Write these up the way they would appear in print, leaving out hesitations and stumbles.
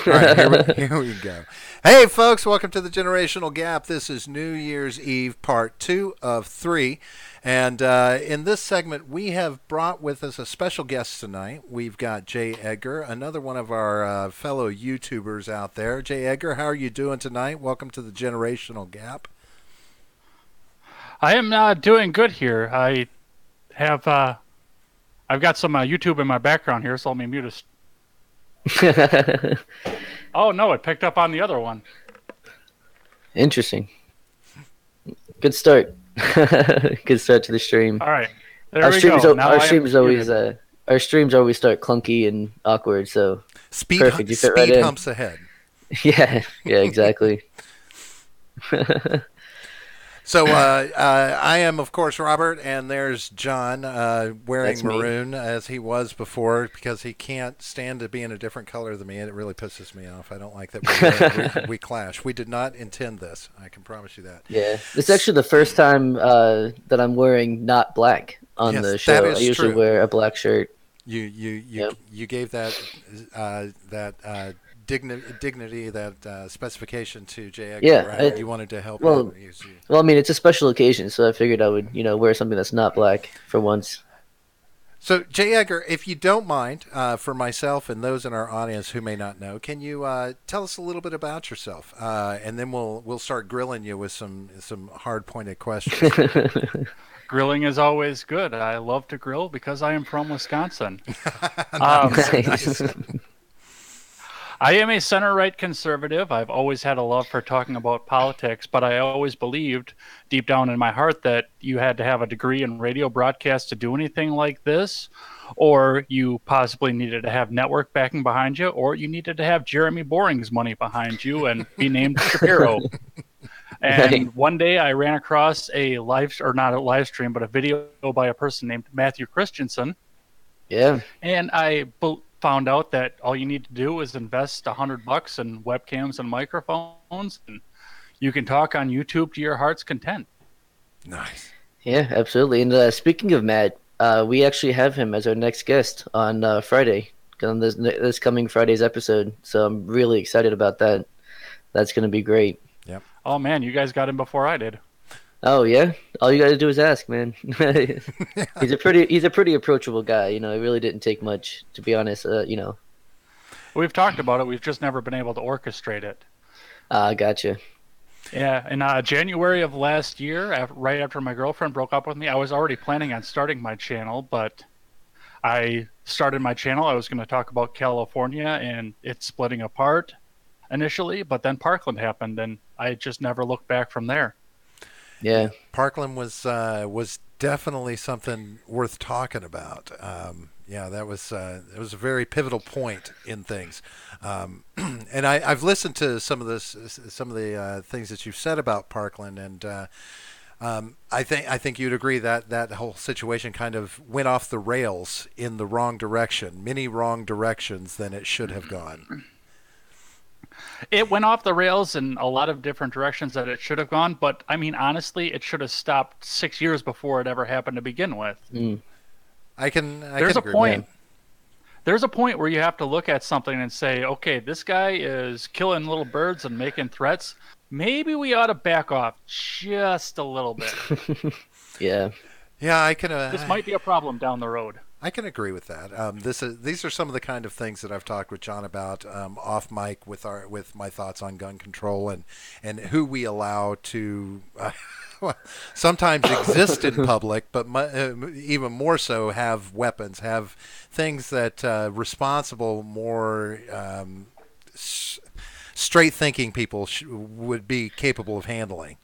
All right, here we go. Hey, folks, welcome to the Generational Gap. This is New Year's Eve, part two of three. And in this segment, we have brought with us a special guest tonight. We've got J. Edgar, another one of our fellow YouTubers out there. J. Edgar, how are you doing tonight? Welcome to the Generational Gap. I am doing good here. Have I've got some YouTube in my background here, so let me mute us. Oh no, it picked up on the other one. Interesting. Good start. Good start to the stream. All right, there we go. Now Our streams always start clunky and awkward. So perfect. You fit right speed in. humps ahead. Yeah, exactly. So I am, of course, Robert, and there's John wearing That's me. maroon as he was before because he can't stand to be in a different color than me, and it really pisses me off. I don't like that we clash. We did not intend this. I can promise you that. Yeah, it's actually the first time that I'm wearing not black on Yes, the show. that I is usually true. wear a black shirt. You gave that dignity, that specification to J. Edgar, Yeah, right? You wanted to help well, him. well, I mean, it's a special occasion, so I figured I would, wear something that's not black for once. So, J. Edgar, if you don't mind, for myself and those in our audience who may not know, can you tell us a little bit about yourself, and then we'll start grilling you with some hard pointed questions. Grilling is always good. I love to grill because I am from Wisconsin. Nice. I am a center-right conservative. I've always had a love for talking about politics, but I always believed deep down in my heart that you had to have a degree in radio broadcast to do anything like this, or you possibly needed to have network backing behind you, or you needed to have Jeremy Boring's money behind you and be named Shapiro. And Right. one day I ran across not a live stream, but a video by a person named Matthew Christensen, Yeah, and I found out that all you need to do is invest $100 in webcams and microphones, and you can talk on YouTube to your heart's content. Nice. yeah, absolutely. And speaking of Matt, we actually have him as our next guest on Friday, on this coming Friday's episode. So I'm really excited about that. That's going to be great. Yep. Oh man, you guys got him before I did. Oh yeah, all you got to do is ask, man. He's a pretty approachable guy. It really didn't take much, to be honest. We've talked about it. We've just never been able to orchestrate it. Gotcha. Yeah, in January of last year, right after my girlfriend broke up with me, I was already planning on starting my channel, but I started my channel. I was going to talk about California and it splitting apart initially, but then Parkland happened, and I just never looked back from there. Yeah. Parkland was definitely something worth talking about. Yeah, that was it was a very pivotal point in things, and I've listened to some of the things that you've said about Parkland, and I think you'd agree that that whole situation kind of went off the rails in the wrong direction, many wrong directions than it should have gone. It went off the rails in a lot of different directions that it should have gone, but I mean, honestly, it should have stopped 6 years before it ever happened to begin with. Mm. I can There's a agree with point. There's a point where you have to look at something and say, okay, this guy is killing little birds and making threats. Maybe we ought to back off just a little bit. Yeah. Yeah, I can. This might be a problem down the road. I can agree with that. These are some of the kind of things that I've talked with John about off mic with my thoughts on gun control and who we allow to sometimes exist in public, but even more so have weapons, have things that responsible, more straight thinking people would be capable of handling.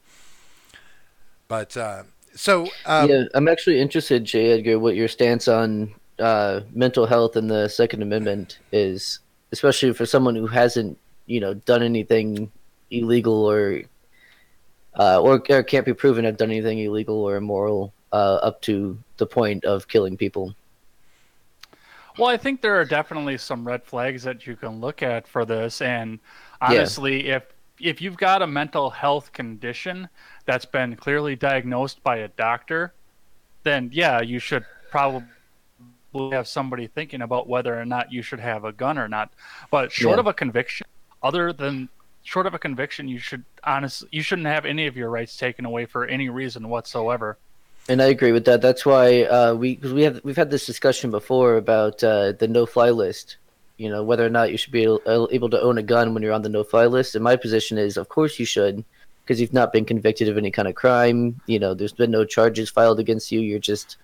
But Yeah, I'm actually interested, J. Edgar, what your stance on mental health and the Second Amendment is, especially for someone who hasn't, done anything illegal or can't be proven to have done anything illegal or immoral up to the point of killing people. Well, I think there are definitely some red flags that you can look at for this. And Yeah, honestly, if you've got a mental health condition that's been clearly diagnosed by a doctor, then yeah, you should probably have somebody thinking about whether or not you should have a gun or not. But Yeah. of a conviction, short of a conviction, you shouldn't have any of your rights taken away for any reason whatsoever. And I agree with that. That's why we've had this discussion before about the no-fly list. You know, whether or not you should be able to own a gun when you're on the no-fly list. And my position is, of course you should, because you've not been convicted of any kind of crime. You know, there's been no charges filed against you. You're just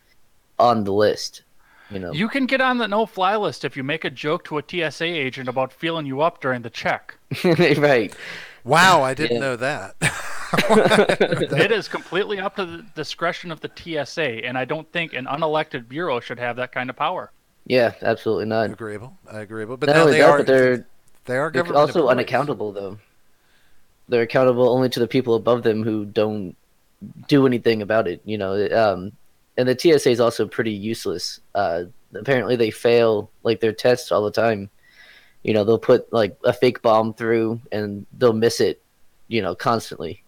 on the list. You know, You can get on the no-fly list if you make a joke to a TSA agent about feeling you up during the check. right? Wow, I didn't Yeah. know that. It is completely up to the discretion of the TSA, and I don't think an unelected bureau should have that kind of power. Yeah, absolutely not. Agreeable. But Not now only they that, are but they're government also employees. unaccountable though. They're accountable only to the people above them who don't do anything about it. You know, and the TSA is also pretty useless. Apparently, they fail like their tests all the time. You know, they'll put like a fake bomb through and they'll miss it. You know, constantly.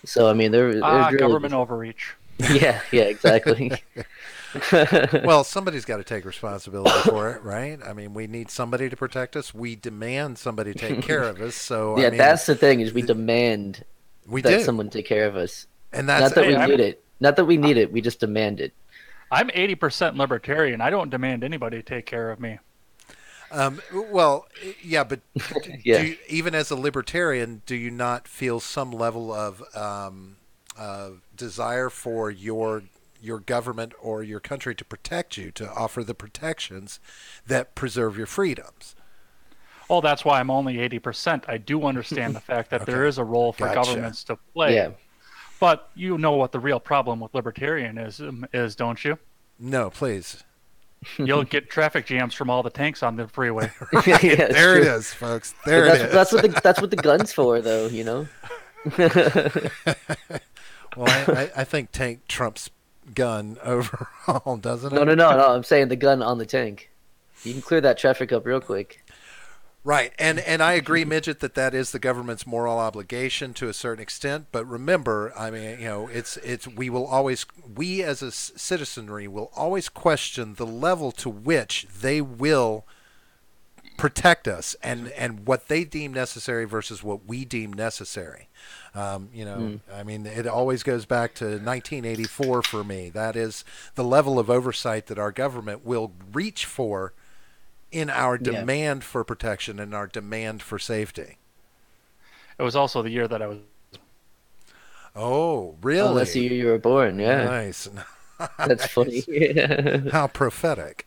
So I mean, they're really Government overreach. yeah, exactly. Well, somebody's got to take responsibility for it, right? I mean, we need somebody to protect us. We demand somebody take care of us. So Yeah, I mean, that's the thing is we demand we that do, someone take care of us. and Not that's that we Hey, need it. Not that we need it. We just demand it. I'm 80% libertarian. I don't demand anybody take care of me. well, yeah, but Yeah. even as a libertarian, do you not feel some level of desire for your government or your country to protect you, to offer the protections that preserve your freedoms? Oh, that's why I'm only 80%. I do understand the fact that there Okay. is a role for Gotcha. governments to play. Yeah. But you know what the real problem with libertarianism is, don't you? No, please. You'll get traffic jams from all the tanks on the freeway. Yeah, it's There it true. is, folks. But There it is. that's what the gun's for, though. You know. Well, I think tank trumps gun overall, doesn't it? No. I'm saying the gun on the tank. You can clear that traffic up real quick. Right, and I agree, Midget, that is the government's moral obligation to a certain extent. But remember, I mean, you know, we as a citizenry will always question the level to which they will protect us and what they deem necessary versus what we deem necessary. I mean, it always goes back to 1984 for me. That is the level of oversight that our government will reach for in our demand for protection and our demand for safety. It was also the year that I was. Oh, Oh, really? that's the year you were born. Yeah, Nice. that's funny. How prophetic.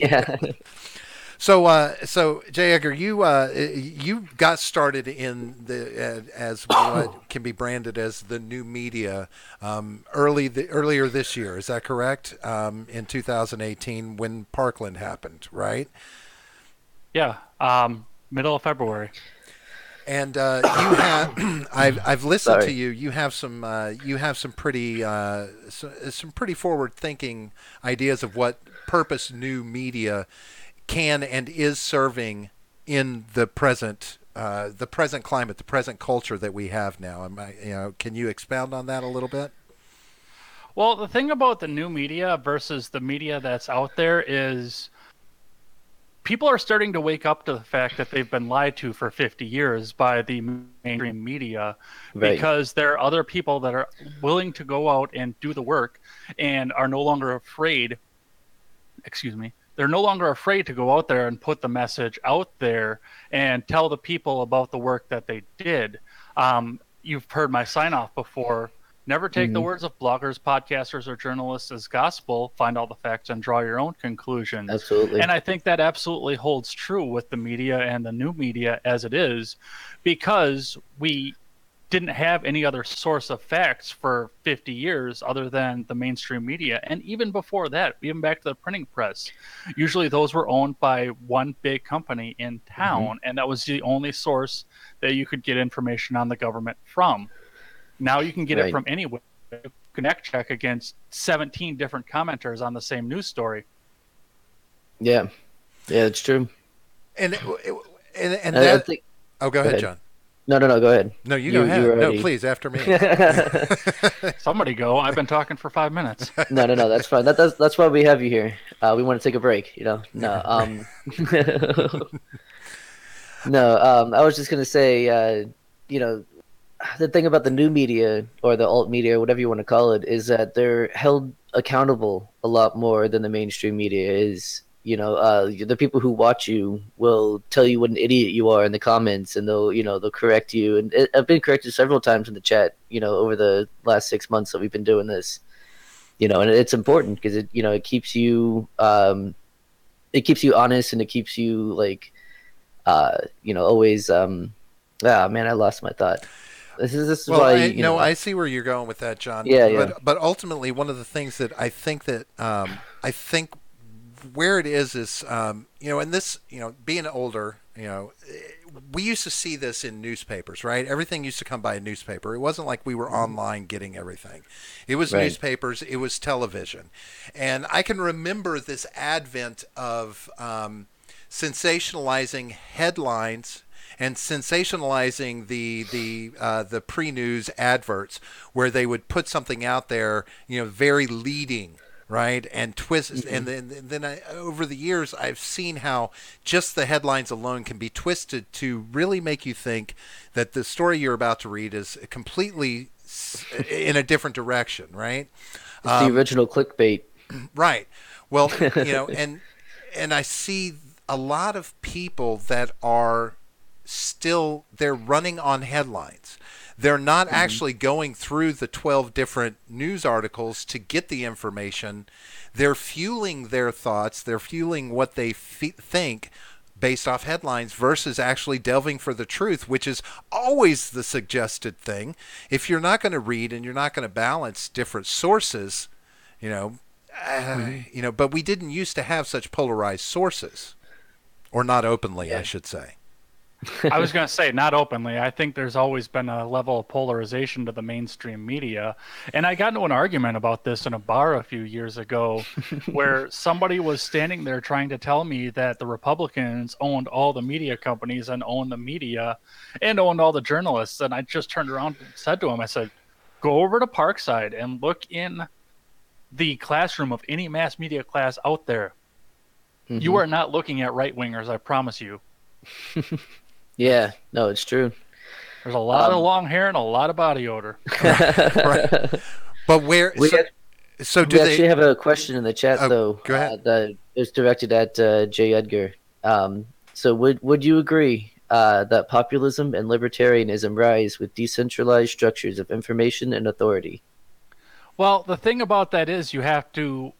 Yeah. So J. Edgar, you got started in the as what can be branded as the new media earlier this year. Is that correct? In 2018, when Parkland happened, right? Yeah, middle of February. And you have I've listened Sorry. to you. You have some pretty forward thinking ideas of what purpose new media can and is serving in the present climate, the present culture that we have now. Can you expound on that a little bit? Well, the thing about the new media versus the media that's out there is people are starting to wake up to the fact that they've been lied to for 50 years by the mainstream media, Right. because there are other people that are willing to go out and do the work and are no longer afraid. Excuse me. They're no longer afraid to go out there and put the message out there and tell the people about the work that they did. You've heard my sign off before. Never take the words of bloggers, podcasters, or journalists as gospel. Find all the facts and draw your own conclusions. Absolutely. And I think that absolutely holds true with the media and the new media as it is, because we didn't have any other source of facts for 50 years other than the mainstream media. And even before that, even back to the printing press, usually those were owned by one big company in town, and that was the only source that you could get information on the government from. Now you can get it Right. from anywhere. Connect check against 17 different commenters on the same news story. Yeah, it's true. And And I that. think, Oh, go ahead, John. No, go ahead. No, you go ahead. already... No, please, after me. Somebody go. I've been talking for 5 minutes. No, that's fine. That's why we have you here. We want to take a break, you know. No, no. I was just gonna say, you know, the thing about the new media or the alt media, or whatever you want to call it, is that they're held accountable a lot more than the mainstream media is. You know, the people who watch you will tell you what an idiot you are in the comments, and they'll correct you. And I've been corrected several times in the chat, you know, over the last 6 months that we've been doing this. You know, and it's important because it keeps you honest, and it keeps you like, always. Man, I lost my thought. This is well, why. I see where you're going with that, John. Yeah. But ultimately, one of the things that I think where it is, and this, being older, we used to see this in newspapers, right? Everything used to come by a newspaper. It wasn't like we were online getting everything. It was right. Newspapers, it was television. And I can remember this advent of sensationalizing headlines and sensationalizing the pre-news adverts, where they would put something out there, very leading, right, and twist. Mm-hmm. And then over the years, I've seen how just the headlines alone can be twisted to really make you think that the story you're about to read is completely in a different direction, right? It's the original clickbait. Right. Well, and I see a lot of people that are they're running on headlines. They're not actually going through the 12 different news articles to get the information. They're fueling their thoughts. They're fueling what they think based off headlines versus actually delving for the truth, which is always the suggested thing. If you're not going to read and you're not going to balance different sources, but we didn't used to have such polarized sources, or not openly, I should say. I was going to say, not openly. I think there's always been a level of polarization to the mainstream media. And I got into an argument about this in a bar a few years ago where somebody was standing there trying to tell me that the Republicans owned all the media companies and owned the media and owned all the journalists. And I just turned around and said to him, I said, go over to Parkside and look in the classroom of any mass media class out there. Mm-hmm. You are not looking at right-wingers, I promise you. Yeah, no, it's true. There's a lot of long hair and a lot of body odor. Right. But where? We actually have a question in the chat, though. Go ahead. That is directed at J. Edgar. So would you agree that populism and libertarianism rise with decentralized structures of information and authority? Well, the thing about that is you have to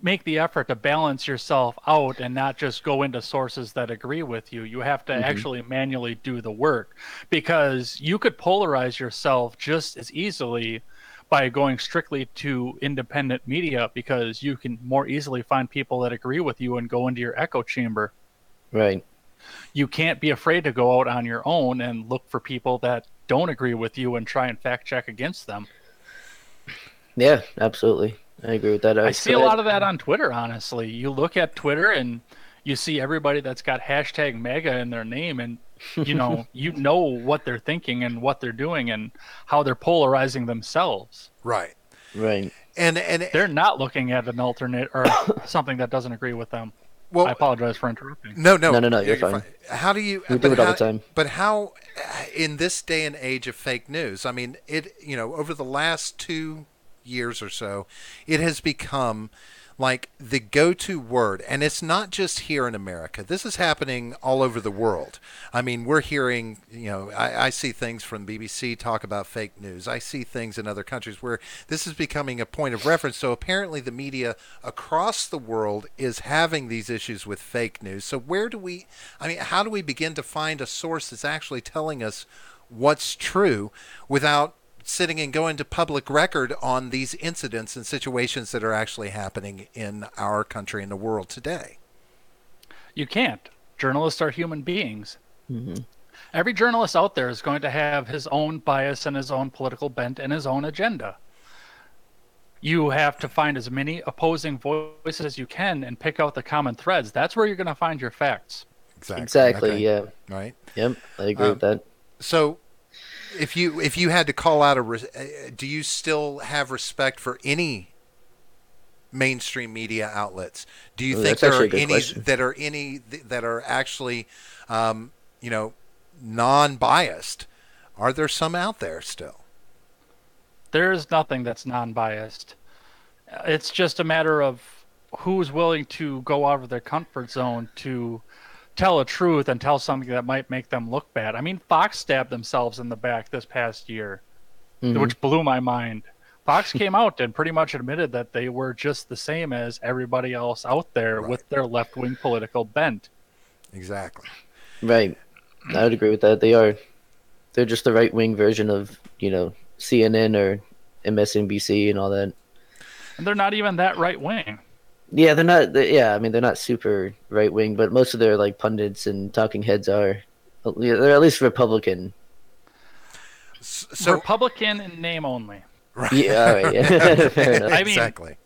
make the effort to balance yourself out and not just go into sources that agree with you. You have to actually manually do the work, because you could polarize yourself just as easily by going strictly to independent media, because you can more easily find people that agree with you and go into your echo chamber. Right. You can't be afraid to go out on your own and look for people that don't agree with you and try and fact check against them. Yeah, absolutely. I agree with that. I see a lot of that on Twitter, honestly. You look at Twitter and you see everybody that's got hashtag MAGA in their name, and you know what they're thinking and what they're doing and how they're polarizing themselves. Right. And they're not looking at an alternate or something that doesn't agree with them. Well, I apologize for interrupting. No, you're fine. How do you? We do it all the time. But how, in this day and age of fake news? I mean, over the last 2 years or so, it has become like the go-to word, and it's not just here in America. This is happening all over the world. I mean, we're hearing, I see things from BBC talk about fake news. I see things in other countries where this is becoming a point of reference. So apparently the media across the world is having these issues with fake news. So how do we begin to find a source that's actually telling us what's true without sitting and going to public record on these incidents and situations that are actually happening in our country and the world today? You can't. Journalists are human beings. Mm-hmm. Every journalist out there is going to have his own bias and his own political bent and his own agenda. You have to find as many opposing voices as you can and pick out the common threads. That's where you're going to find your facts. Exactly. Okay. Yeah. Right. Yep. I agree with that. So, if you had to call out do you still have respect for any mainstream media outlets? Do you Ooh, think that's there actually are a good question. any that are actually, um, you know, non-biased? Are there some out there still? There's nothing that's non-biased. It's just a matter of who's willing to go out of their comfort zone to tell a truth and tell something that might make them look bad. I mean, Fox stabbed themselves in the back this past year, Hmm. which blew my mind. Fox came out and pretty much admitted that they were just the same as everybody else out there Right. with their left-wing political bent. Exactly. Right. I would agree with that. They are. They're just the right wing version of CNN or MSNBC and all that. And they're not even that right-wing. Yeah, they're not. Yeah, I mean they're not super right wing, but most of their like pundits and talking heads are. Yeah, they're at least Republican. So, Republican in name only. right. Yeah, all right. Yeah. Fair enough. Exactly.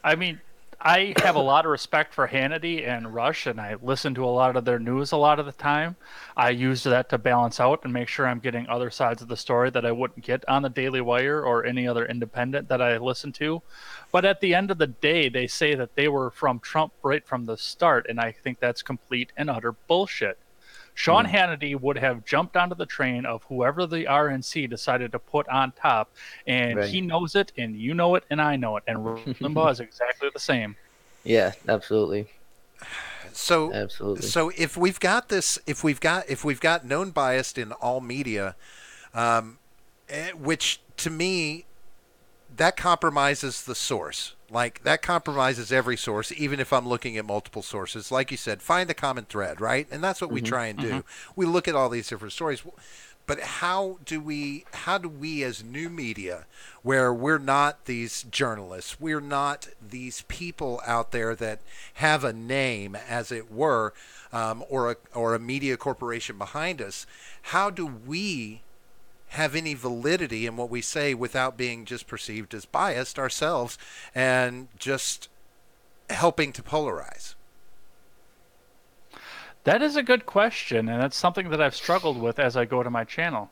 I mean, I have a lot of respect for Hannity and Rush, and I listen to a lot of their news a lot of the time. I use that to balance out and make sure I'm getting other sides of the story that I wouldn't get on the Daily Wire or any other independent that I listen to. But at the end of the day, they say that they were from Trump right from the start, and I think that's complete and utter bullshit. Sean Hannity would have jumped onto the train of whoever the RNC decided to put on top, and he Right. knows it, and you know it, and I know it, and Limbaugh is exactly the same. Yeah, absolutely, So, absolutely. if we've got this, if we've got known bias in all media, which to me that compromises the source. Like that compromises every source, even if I'm looking at multiple sources. Like you said, find a common thread, right? And that's what we try and do. We look at all these different stories, but how do we as new media, where we're not these journalists, we're not these people out there that have a name, as it were, or a media corporation behind us, how do we have any validity in what we say without being just perceived as biased ourselves and just helping to polarize? That is a good question, and that's something that I've struggled with as I go to my channel.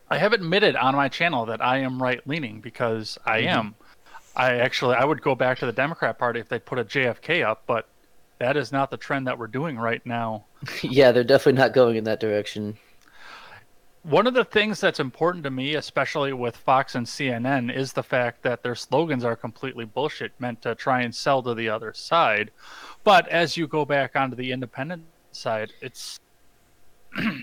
I have admitted on my channel that I am right-leaning because I am. I would go back to the Democrat Party if they put a JFK up, but that is not the trend that we're doing right now. Yeah, they're definitely not going in that direction. One of the things that's important to me, especially with Fox and CNN, is the fact that their slogans are completely bullshit, meant to try and sell to the other side. But as you go back onto the independent side, it's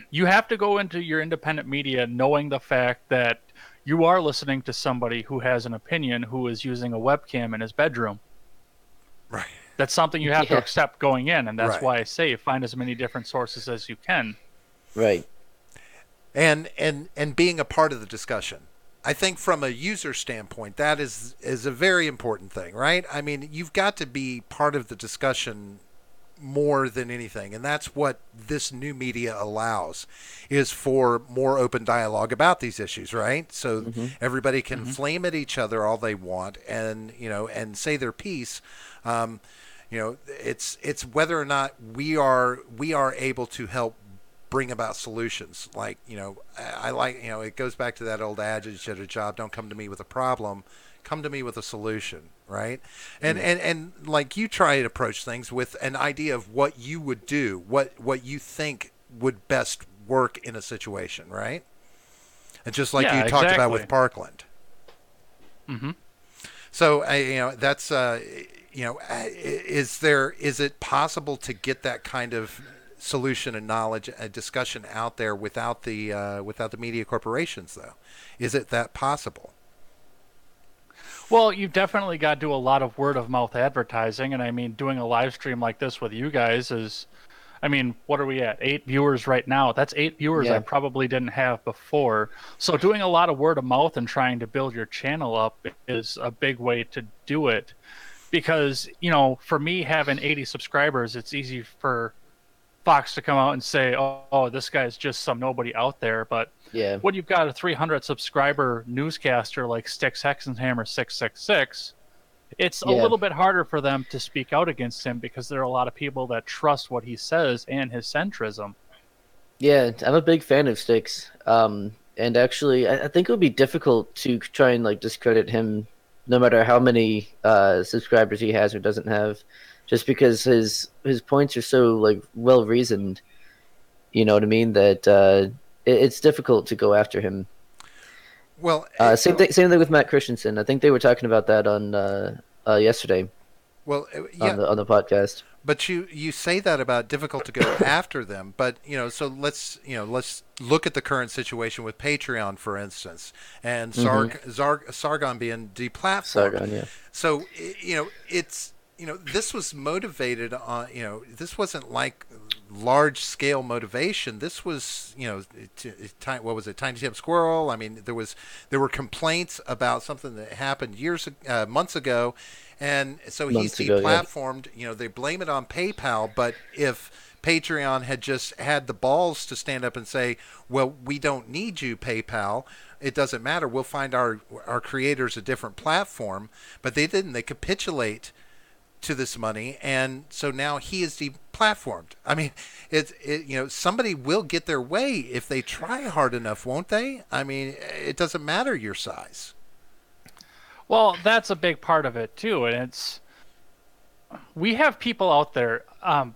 you have to go into your independent media knowing the fact that you are listening to somebody who has an opinion who is using a webcam in his bedroom. Right. That's something you have to accept going in, and that's Right. why I say find as many different sources as you can. Right. And being a part of the discussion. I think from a user standpoint, that is a very important thing, right? I mean, you've got to be part of the discussion more than anything, and that's what this new media allows, is for more open dialogue about these issues, right? So everybody can flame at each other all they want, and and say their piece. It's whether or not we are able to help bring about solutions. Like, I like, it goes back to that old adage at a job: don't come to me with a problem, come to me with a solution, right? And like, you try to approach things with an idea of what you would do, what you think would best work in a situation, right? And just like you talked about with Parkland. So that's is it possible to get that kind of solution and knowledge and discussion out there without the media corporations, though? Is it that possible? Well, you've definitely got to do a lot of word of mouth advertising, and I mean, doing a live stream like this with you guys is, I mean, what are we at? 8 viewers right now. That's 8 viewers I probably didn't have before. So doing a lot of word of mouth and trying to build your channel up is a big way to do it. Because, for me having 80 subscribers, it's easy for Fox to come out and say, oh, this guy's just some nobody out there. But when you've got a 300 subscriber newscaster like Styx Hexenhammer 666, It's a Yeah. little bit harder for them to speak out against him because there are a lot of people that trust what he says and his centrism. Yeah, I'm a big fan of Styx. And actually, I think it would be difficult to try and like discredit him, no matter how many subscribers he has or doesn't have, just because his points are so like well reasoned. You know what I mean? That it's difficult to go after him. Well, Same thing with Matt Christensen. I think they were talking about that on yesterday well, yeah. on the podcast. But you say that about difficult to go after them, but so let's look at the current situation with Patreon, for instance, and Sargon being deplatformed. Sargon, yeah. So it's this was motivated on this wasn't like large scale motivation. This was what was it, Tiny Tim Squirrel? I mean, there were complaints about something that happened months ago. And so he's deplatformed. Yeah. They blame it on PayPal, but if Patreon had just had the balls to stand up and say, "Well, we don't need you, PayPal. It doesn't matter. We'll find our creators a different platform." But they didn't. They capitulate to this money, and so now he is deplatformed. I mean, somebody will get their way if they try hard enough, won't they? I mean, it doesn't matter your size. Well, that's a big part of it too, and we have people out there,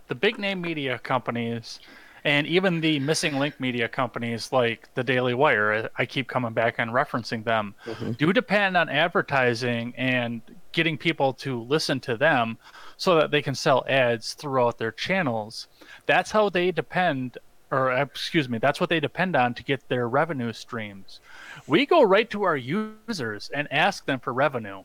the big name media companies, and even the missing link media companies like the Daily Wire. I keep coming back and referencing them. Do depend on advertising and getting people to listen to them so that they can sell ads throughout their channels. That's how they depend. That's what they depend on to get their revenue streams. We go right to our users and ask them for revenue.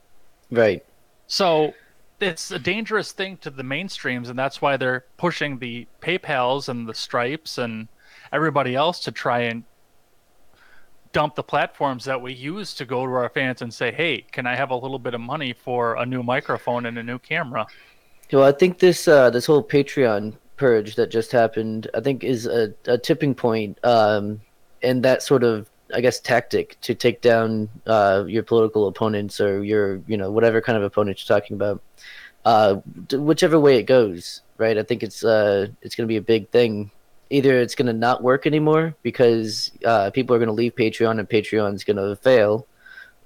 Right. So it's a dangerous thing to the mainstreams, and that's why they're pushing the PayPals and the Stripes and everybody else to try and dump the platforms that we use to go to our fans and say, hey, can I have a little bit of money for a new microphone and a new camera? Well, I think this whole Patreon purge that just happened, I think, is a tipping point in that sort of, I guess, tactic to take down your political opponents or your, whatever kind of opponent you're talking about, whichever way it goes, right? I think it's going to be a big thing. Either it's going to not work anymore because people are going to leave Patreon and Patreon's going to fail,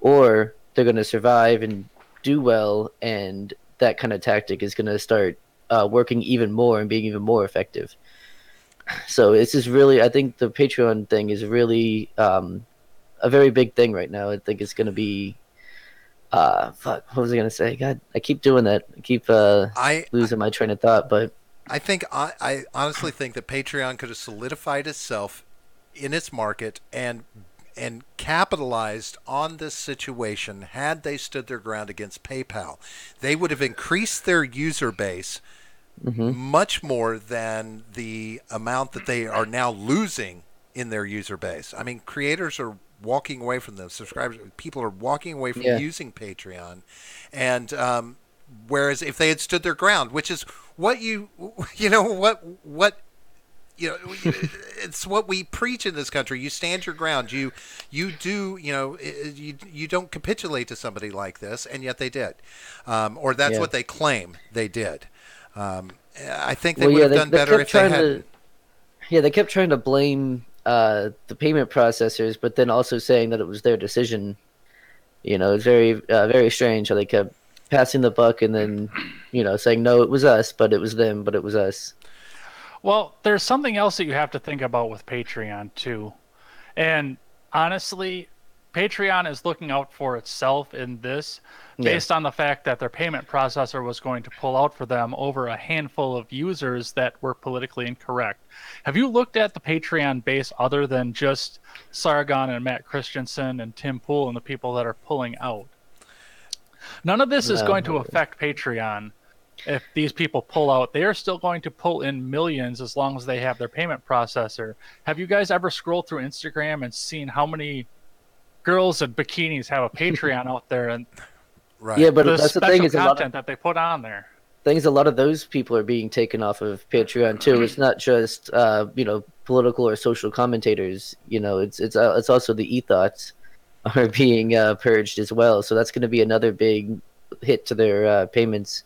or they're going to survive and do well, and that kind of tactic is going to start working even more and being even more effective. So it's just really, I think the Patreon thing is really a very big thing right now. I think it's going to be, what was I going to say? God, I keep doing that. I keep losing my train of thought. But I honestly think that Patreon could have solidified itself in its market and capitalized on this situation had they stood their ground against PayPal. They would have increased their user base much more than the amount that they are now losing in their user base. I mean, creators are walking away from them. Subscribers, people are walking away from using Patreon, and whereas if they had stood their ground, which is what it's what we preach in this country. You stand your ground. You do. You don't capitulate to somebody like this, and yet they did, or that's what they claim they did. I think they would have done better if they hadn't. They kept trying to blame the payment processors, but then also saying that it was their decision. It's very, very strange how they kept passing the buck and then, saying, no, it was us, but it was them, but it was us. Well, there's something else that you have to think about with Patreon, too. And honestly, Patreon is looking out for itself in this based on the fact that their payment processor was going to pull out for them over a handful of users that were politically incorrect. Have you looked at the Patreon base other than just Sargon and Matt Christensen and Tim Pool and the people that are pulling out? None of this is going to affect Patreon. If these people pull out, they are still going to pull in millions as long as they have their payment processor. Have you guys ever scrolled through Instagram and seen how many girls in bikinis have a Patreon out there? And yeah, but that's the thing, is content that they put on there. A lot of those people are being taken off of Patreon too. It's not just political or social commentators. It's also the e-thoughts are being purged as well. So that's going to be another big hit to their payments.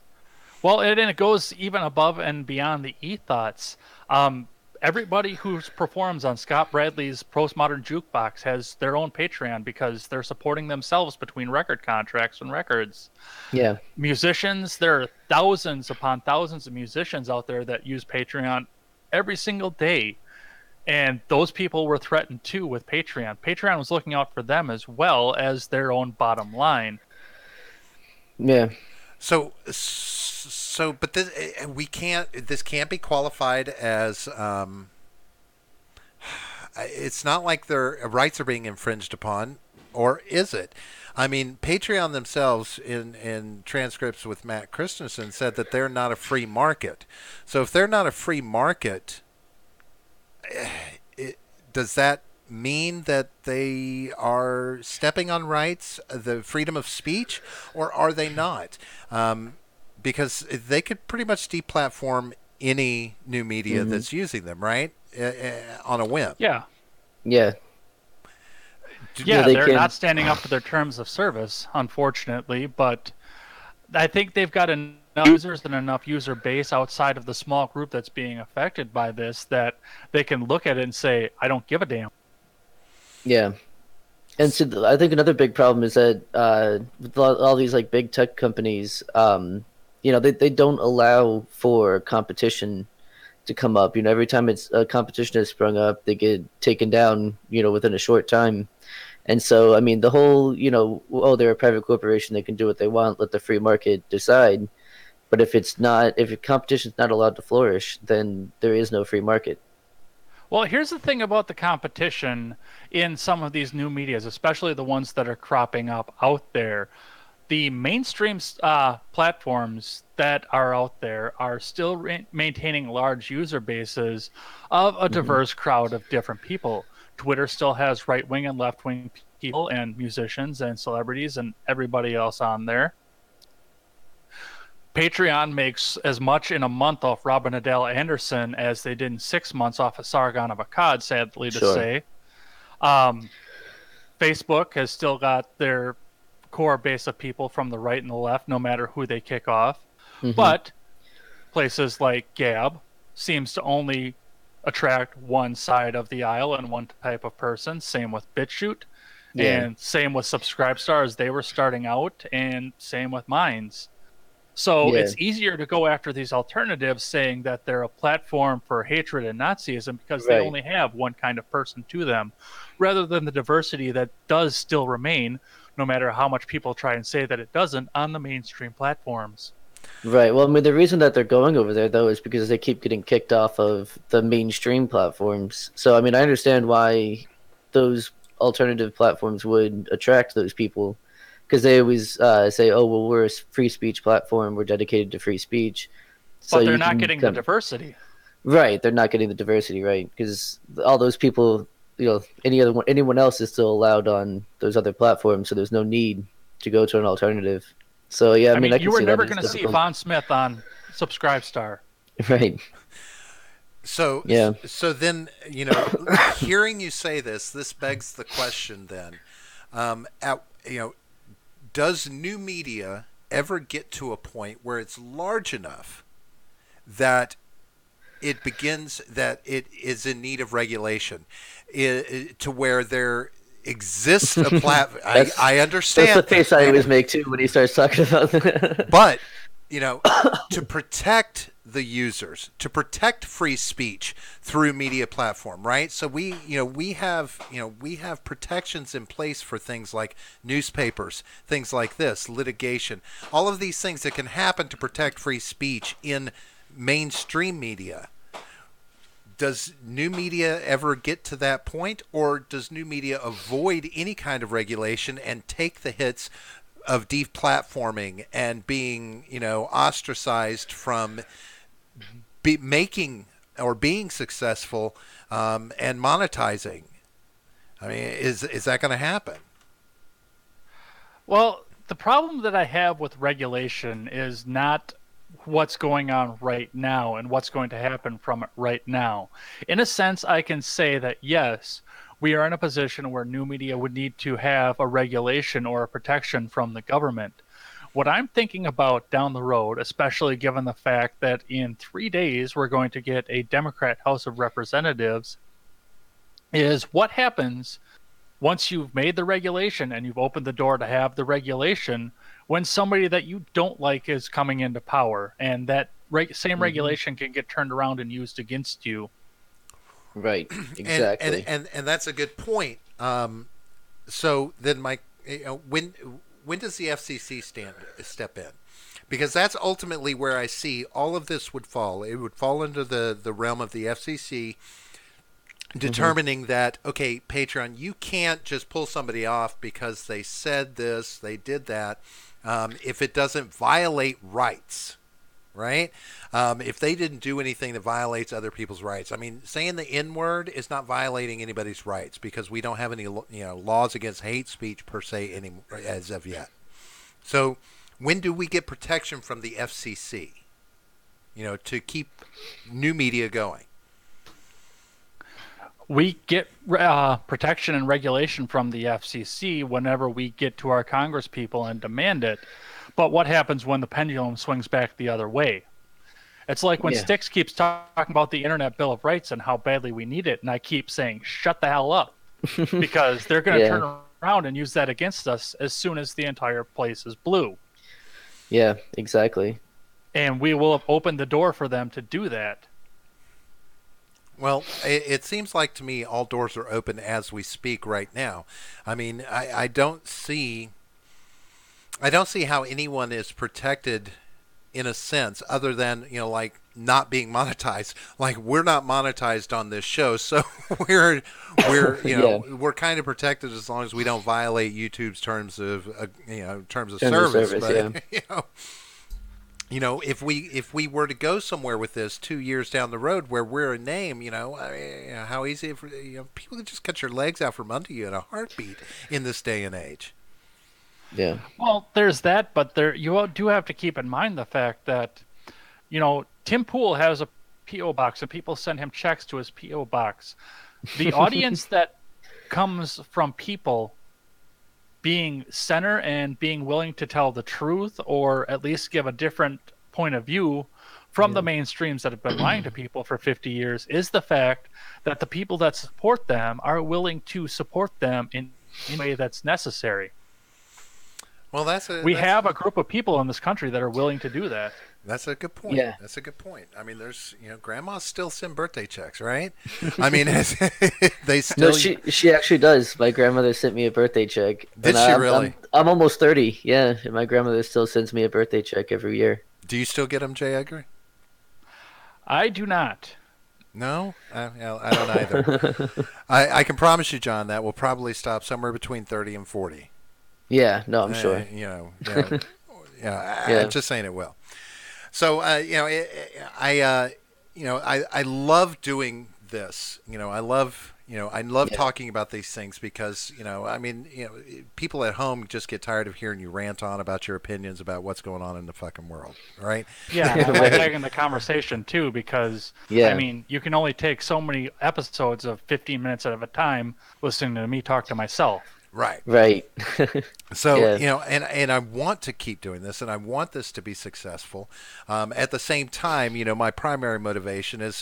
Well, and it goes even above and beyond the e-thoughts. Everybody who performs on Scott Bradley's Postmodern Jukebox has their own Patreon because they're supporting themselves between record contracts and records. Yeah. Musicians, there are thousands upon thousands of musicians out there that use Patreon every single day. And those people were threatened too with Patreon. Patreon was looking out for them as well as their own bottom line. Yeah. So, but this This can't be qualified as. It's not like their rights are being infringed upon, or is it? I mean, Patreon themselves, in transcripts with Matt Christensen, said that they're not a free market. So, if they're not a free market, does that mean that they are stepping on rights, the freedom of speech, or are they not? Because they could pretty much deplatform any new media that's using them, right? On a whim. Yeah. Yeah. Yeah, they're not standing up for their terms of service, unfortunately, but I think they've got enough users and enough user base outside of the small group that's being affected by this that they can look at it and say, I don't give a damn. Yeah. And so I think another big problem is that with all these like big tech companies, they don't allow for competition to come up. Every time a competition has sprung up, they get taken down, within a short time. And so, I mean, the whole, they're a private corporation, they can do what they want, let the free market decide. But if competition's not allowed to flourish, then there is no free market. Well, here's the thing about the competition in some of these new medias, especially the ones that are cropping up out there. The mainstream platforms that are out there are still maintaining large user bases of a diverse crowd of different people. Twitter still has right-wing and left-wing people and musicians and celebrities and everybody else on there. Patreon makes as much in a month off Robin Adele Anderson as they did in 6 months off of Sargon of Akkad, sadly to say. Facebook has still got their core base of people from the right and the left, no matter who they kick off. But places like Gab seems to only attract one side of the aisle and one type of person. Same with BitChute. And same with Subscribestar as they were starting out, and same with Minds. So it's easier to go after these alternatives saying that they're a platform for hatred and Nazism because they only have one kind of person to them, rather than the diversity that does still remain, no matter how much people try and say that it doesn't, on the mainstream platforms. Right. Well, I mean, the reason that they're going over there, though, is because they keep getting kicked off of the mainstream platforms. So, I mean, I understand why those alternative platforms would attract those people, because they always say, oh, well, we're a free speech platform. We're dedicated to free speech. So but they're not getting the diversity. Right. They're not getting the diversity, right? Because all those people, anyone else is still allowed on those other platforms, so there's no need to go to an alternative. So, yeah, I mean I can you were see never going to see Von Smith on Subscribestar. Right. So then, hearing you say this begs the question then, does new media ever get to a point where it's large enough that it is in need of regulation, to where there exists a platform? I understand. That's the face I always make too when he starts talking about that. But to protect the users, to protect free speech through media platform, right? So we have protections in place for things like newspapers, things like this, litigation, all of these things that can happen to protect free speech in mainstream media. Does new media ever get to that point, or does new media avoid any kind of regulation and take the hits of deplatforming and being, ostracized from making or being successful and monetizing? I mean, is that going to happen? Well, the problem that I have with regulation is not what's going on right now and what's going to happen from it right now. In a sense, I can say that, yes, we are in a position where new media would need to have a regulation or a protection from the government. What I'm thinking about down the road, especially given the fact that in 3 days we're going to get a Democrat House of Representatives, is what happens once you've made the regulation and you've opened the door to have the regulation when somebody that you don't like is coming into power, and that same regulation can get turned around and used against you. Right, exactly. And that's a good point. So then, Mike, when does the FCC step in? Because that's ultimately where I see all of this would fall. It would fall under the realm of the FCC determining that, okay, Patreon, you can't just pull somebody off because they said this, they did that, if it doesn't violate rights. Right? If they didn't do anything that violates other people's rights. I mean, saying the N-word is not violating anybody's rights because we don't have any laws against hate speech per se as of yet. So when do we get protection from the FCC, to keep new media going? We get protection and regulation from the FCC whenever we get to our Congress people and demand it. But what happens when the pendulum swings back the other way? It's like when Styx keeps talking about the Internet Bill of Rights and how badly we need it, and I keep saying, shut the hell up, because they're going to turn around and use that against us as soon as the entire place is blue. Yeah, exactly. And we will have opened the door for them to do that. Well, it seems like to me all doors are open as we speak right now. I mean, I don't see how anyone is protected in a sense other than, like not being monetized. Like we're not monetized on this show, so we're we're kind of protected as long as we don't violate YouTube's terms of service. But if we were to go somewhere with this 2 years down the road where we're a name, how easy for people can just cut your legs out from under you in a heartbeat in this day and age. Yeah. Well, there's that, but you do have to keep in mind the fact that, Tim Pool has a P.O. box and people send him checks to his P.O. box. The audience that comes from people being center and being willing to tell the truth or at least give a different point of view from the mainstreams that have been lying to people for 50 years is the fact that the people that support them are willing to support them in a way that's necessary. Well, we have a group of people in this country that are willing to do that. That's a good point. Yeah. That's a good point. I mean, there's, grandmas still send birthday checks, right? I mean, they still. No, she actually does. My grandmother sent me a birthday check. Did she really? I'm almost 30. Yeah, and my grandmother still sends me a birthday check every year. Do you still get them, J. Edgar? I do not. No, I don't either. I can promise you, John, that will probably stop somewhere between 30 and 40. Yeah, no, I'm sure. I'm just saying it will. So, I love doing this. I love talking about these things because, people at home just get tired of hearing you rant on about your opinions about what's going on in the fucking world, right? Yeah, I like taking the conversation too because, you can only take so many episodes of 15 minutes at a time listening to me talk to myself. Right. So, and I want to keep doing this and I want this to be successful. At the same time, my primary motivation is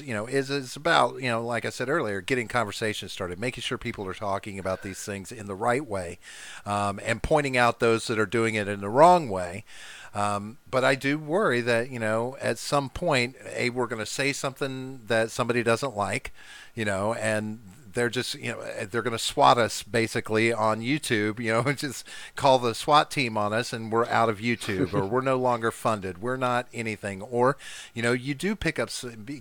about, like I said earlier, getting conversations started, making sure people are talking about these things in the right way, and pointing out those that are doing it in the wrong way. But I do worry that, at some point, we're going to say something that somebody doesn't like, and they're just, they're going to SWAT us basically on YouTube, just call the SWAT team on us and we're out of YouTube or we're no longer funded. We're not anything. Or, you do pick up,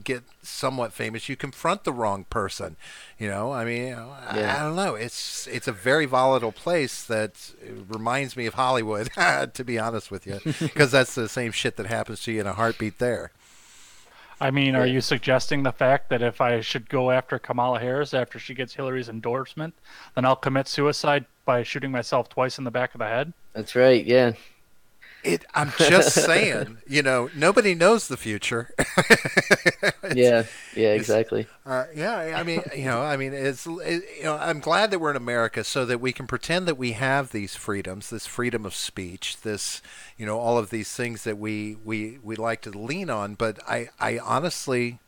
get somewhat famous. You confront the wrong person, I don't know. It's a very volatile place that reminds me of Hollywood, to be honest with you, because that's the same shit that happens to you in a heartbeat there. I mean, are you suggesting the fact that if I should go after Kamala Harris after she gets Hillary's endorsement, then I'll commit suicide by shooting myself twice in the back of the head? That's right, yeah. I'm just saying, nobody knows the future. it's, Yeah, yeah, it's, exactly. yeah. I'm glad that we're in America so that we can pretend that we have these freedoms, this freedom of speech, all of these things that we like to lean on. But I honestly,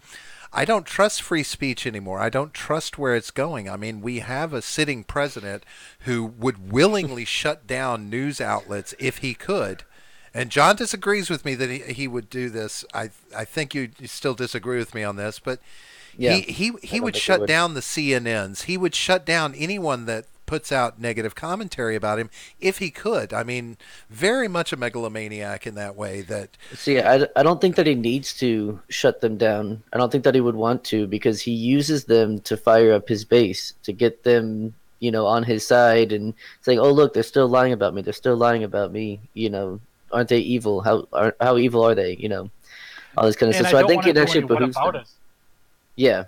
I don't trust free speech anymore. I don't trust where it's going. I mean, we have a sitting president who would willingly shut down news outlets if he could. And John disagrees with me that he would do this. I think you still disagree with me on this, but Yeah, I he don't would think it shut would. down the CNNs. He would shut down anyone that puts out negative commentary about him if he could. I mean, very much a megalomaniac in that way. That See, I don't think that he needs to shut them down. I don't think that he would want to because he uses them to fire up his base, to get them, on his side and saying, "Oh, look, they're still lying about me. They're still lying about me. Aren't they evil? How evil are they? All this kind of And stuff." I So I don't think want to it do actually any behooves them. whataboutism. Yeah,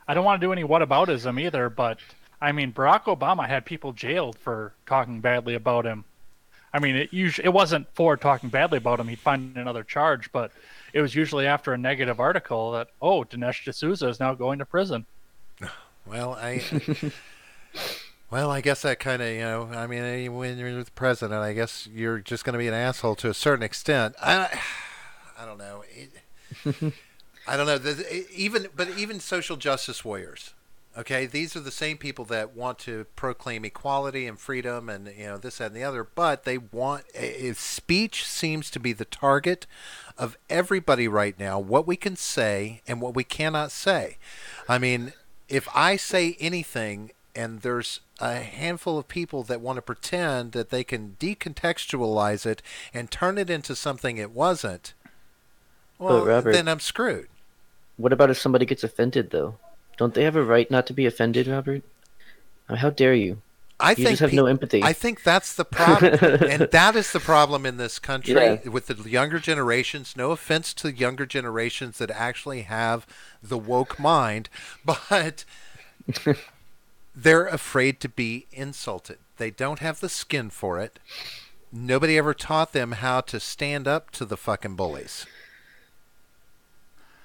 I don't want to do any whataboutism either, but I mean, Barack Obama had people jailed for talking badly about him. I mean, it wasn't for talking badly about him. He'd find another charge, but it was usually after a negative article that, oh, Dinesh D'Souza is now going to prison. well, I guess that kind of, I mean, when you're the president, I guess you're just going to be an asshole to a certain extent. I don't know. I don't know. Even social justice warriors. Okay, these are the same people that want to proclaim equality and freedom and this, that, and the other. But they want speech seems to be the target of everybody right now. What we can say and what we cannot say. I mean, if I say anything and there's a handful of people that want to pretend that they can decontextualize it and turn it into something it wasn't, but well, Robert, then I'm screwed. what about if somebody gets offended though? Don't they have a right not to be offended, Robert? How dare you? I You just think have no empathy. I think that's the problem, and that is the problem in this country Yeah, with the younger generations. No offense to younger generations that actually have the woke mind, but they're afraid to be insulted. They don't have the skin for it. Nobody ever taught them how to stand up to the fucking bullies.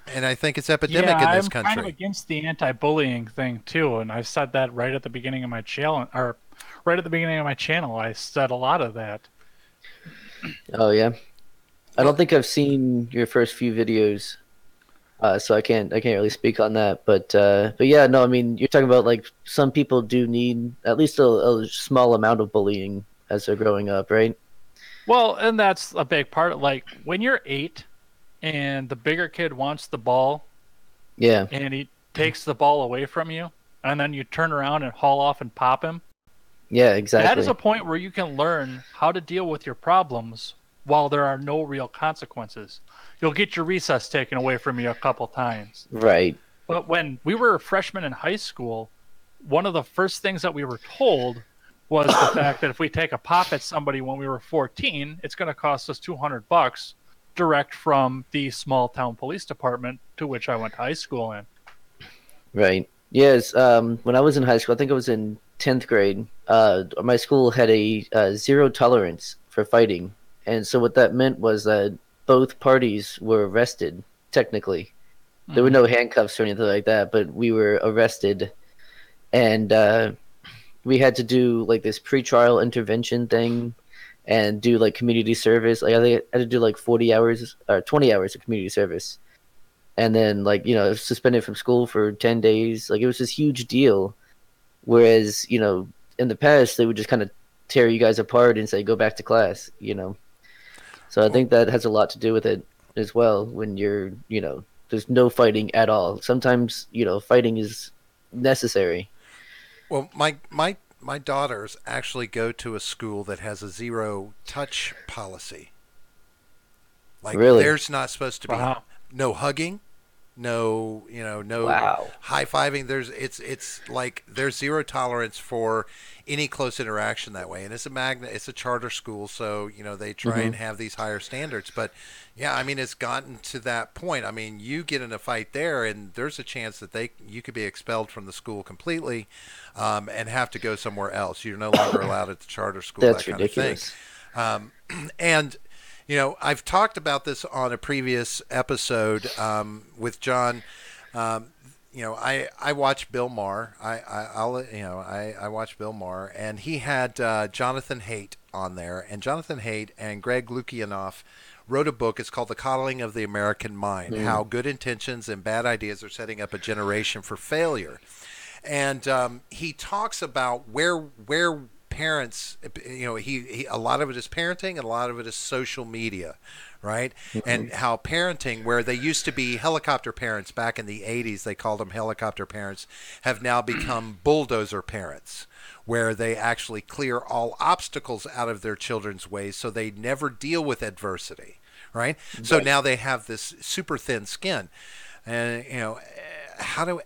And I think it's Yeah, epidemic in this I'm kind of country. against the anti-bullying thing too, and I've said that right at the beginning of my channel, or right at the beginning of my channel. I said a lot of that. oh yeah. I don't Well, think I've seen your first few videos, so I can't really speak on that. But yeah, no, I mean you're talking about like some people do need at least a small amount of bullying as they're growing up, right? Well, and that's a big part. Like when you're 8 and the bigger kid wants the ball Yeah, and he takes the ball away from you, and then you turn around and haul off and pop him. yeah, That is exactly. a point where you can learn how to deal with your problems while there are no real consequences. You'll get your recess taken away from you a couple times. Right. But when we were freshmen in high school, one of the first things that we were told was the fact that if we take a pop at somebody when we were 14, it's going to cost us $200 direct from the small town police department to which I went to high school in. Right. Yes. When I was in high school, I think I was in 10th grade. My school had a zero tolerance for fighting, and so what that meant was that both parties were arrested. Technically, there were Mhm. no handcuffs or anything like that, but we were arrested, and we had to do like this pretrial intervention thing, and do like community service. Like I had to do like 40 hours or 20 hours of community service and then like suspended from school for 10 days. Like it was this huge deal, whereas in the past they would just kind of tear you guys apart and say go back to class. So I well, think that has a lot to do with it as well when you're there's no fighting at all. Sometimes fighting is necessary. well, my daughters actually go to a school that has a zero touch policy. Like Really? there's not supposed to be Wow. no hugging, no Wow. high fiving. It's like there's zero tolerance for any close interaction that way. And it's a charter school, so they try Hmm. and have these higher standards. But yeah, I mean it's gotten to that point. I mean you get in a fight there, and there's a chance that you could be expelled from the school completely, and have to go somewhere else. You're no longer allowed at the charter school. That That's kind of thing. ridiculous. Um, and I've talked about this on a previous episode with John. Um, I watch Bill Maher. I watch Bill Maher, and he had Jonathan Haidt on there, and Jonathan Haidt and Greg Lukianoff wrote a book. It's called The Coddling of the American Mind: How Good Intentions and Bad Ideas Are Setting Up a Generation for Failure. And he talks about where parents, he a lot of it is parenting and a lot of it is social media, right? And how parenting, where they used to be helicopter parents back in the 80s, they called them helicopter parents, have now become bulldozer parents, where they actually clear all obstacles out of their children's ways so they never deal with adversity, right? So now they have this super thin skin. And how do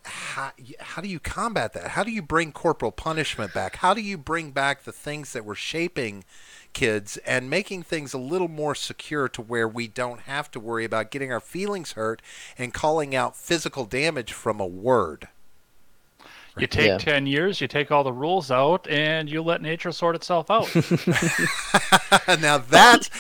you combat that? How do you bring corporal punishment back? How do you bring back the things that were shaping kids and making things a little more secure to where we don't have to worry about getting our feelings hurt and calling out physical damage from a word? You take 10 years, you take all the rules out, and you let nature sort itself out. Now that's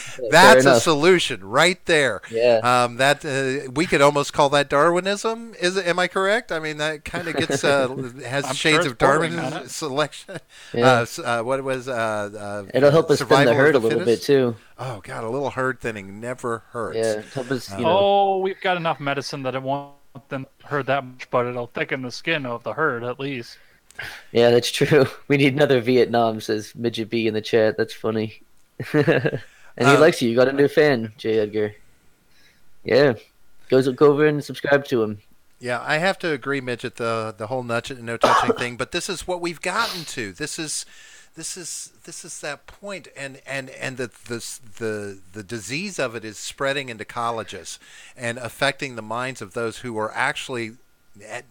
a solution right there. Yeah. We could almost call that Darwinism. Am I correct? I mean, that kind of gets has shades of Darwinism selection. Yeah. What was it'll help us thin the herd a little bit too. Oh God, a little herd thinning never hurts. Yeah, help us. We've got enough medicine that it won't hurt that much, but it'll thicken the skin of the herd at least. Yeah, that's true. We need another Vietnam, says Midget B in the chat. That's funny. And he likes you. You got a new fan, J. Edgar. Yeah. Go over and subscribe to him. Yeah, I have to agree, Midget, the whole no touching thing, but this is what we've gotten to. This is that point, and the disease of it is spreading into colleges and affecting the minds of those who are actually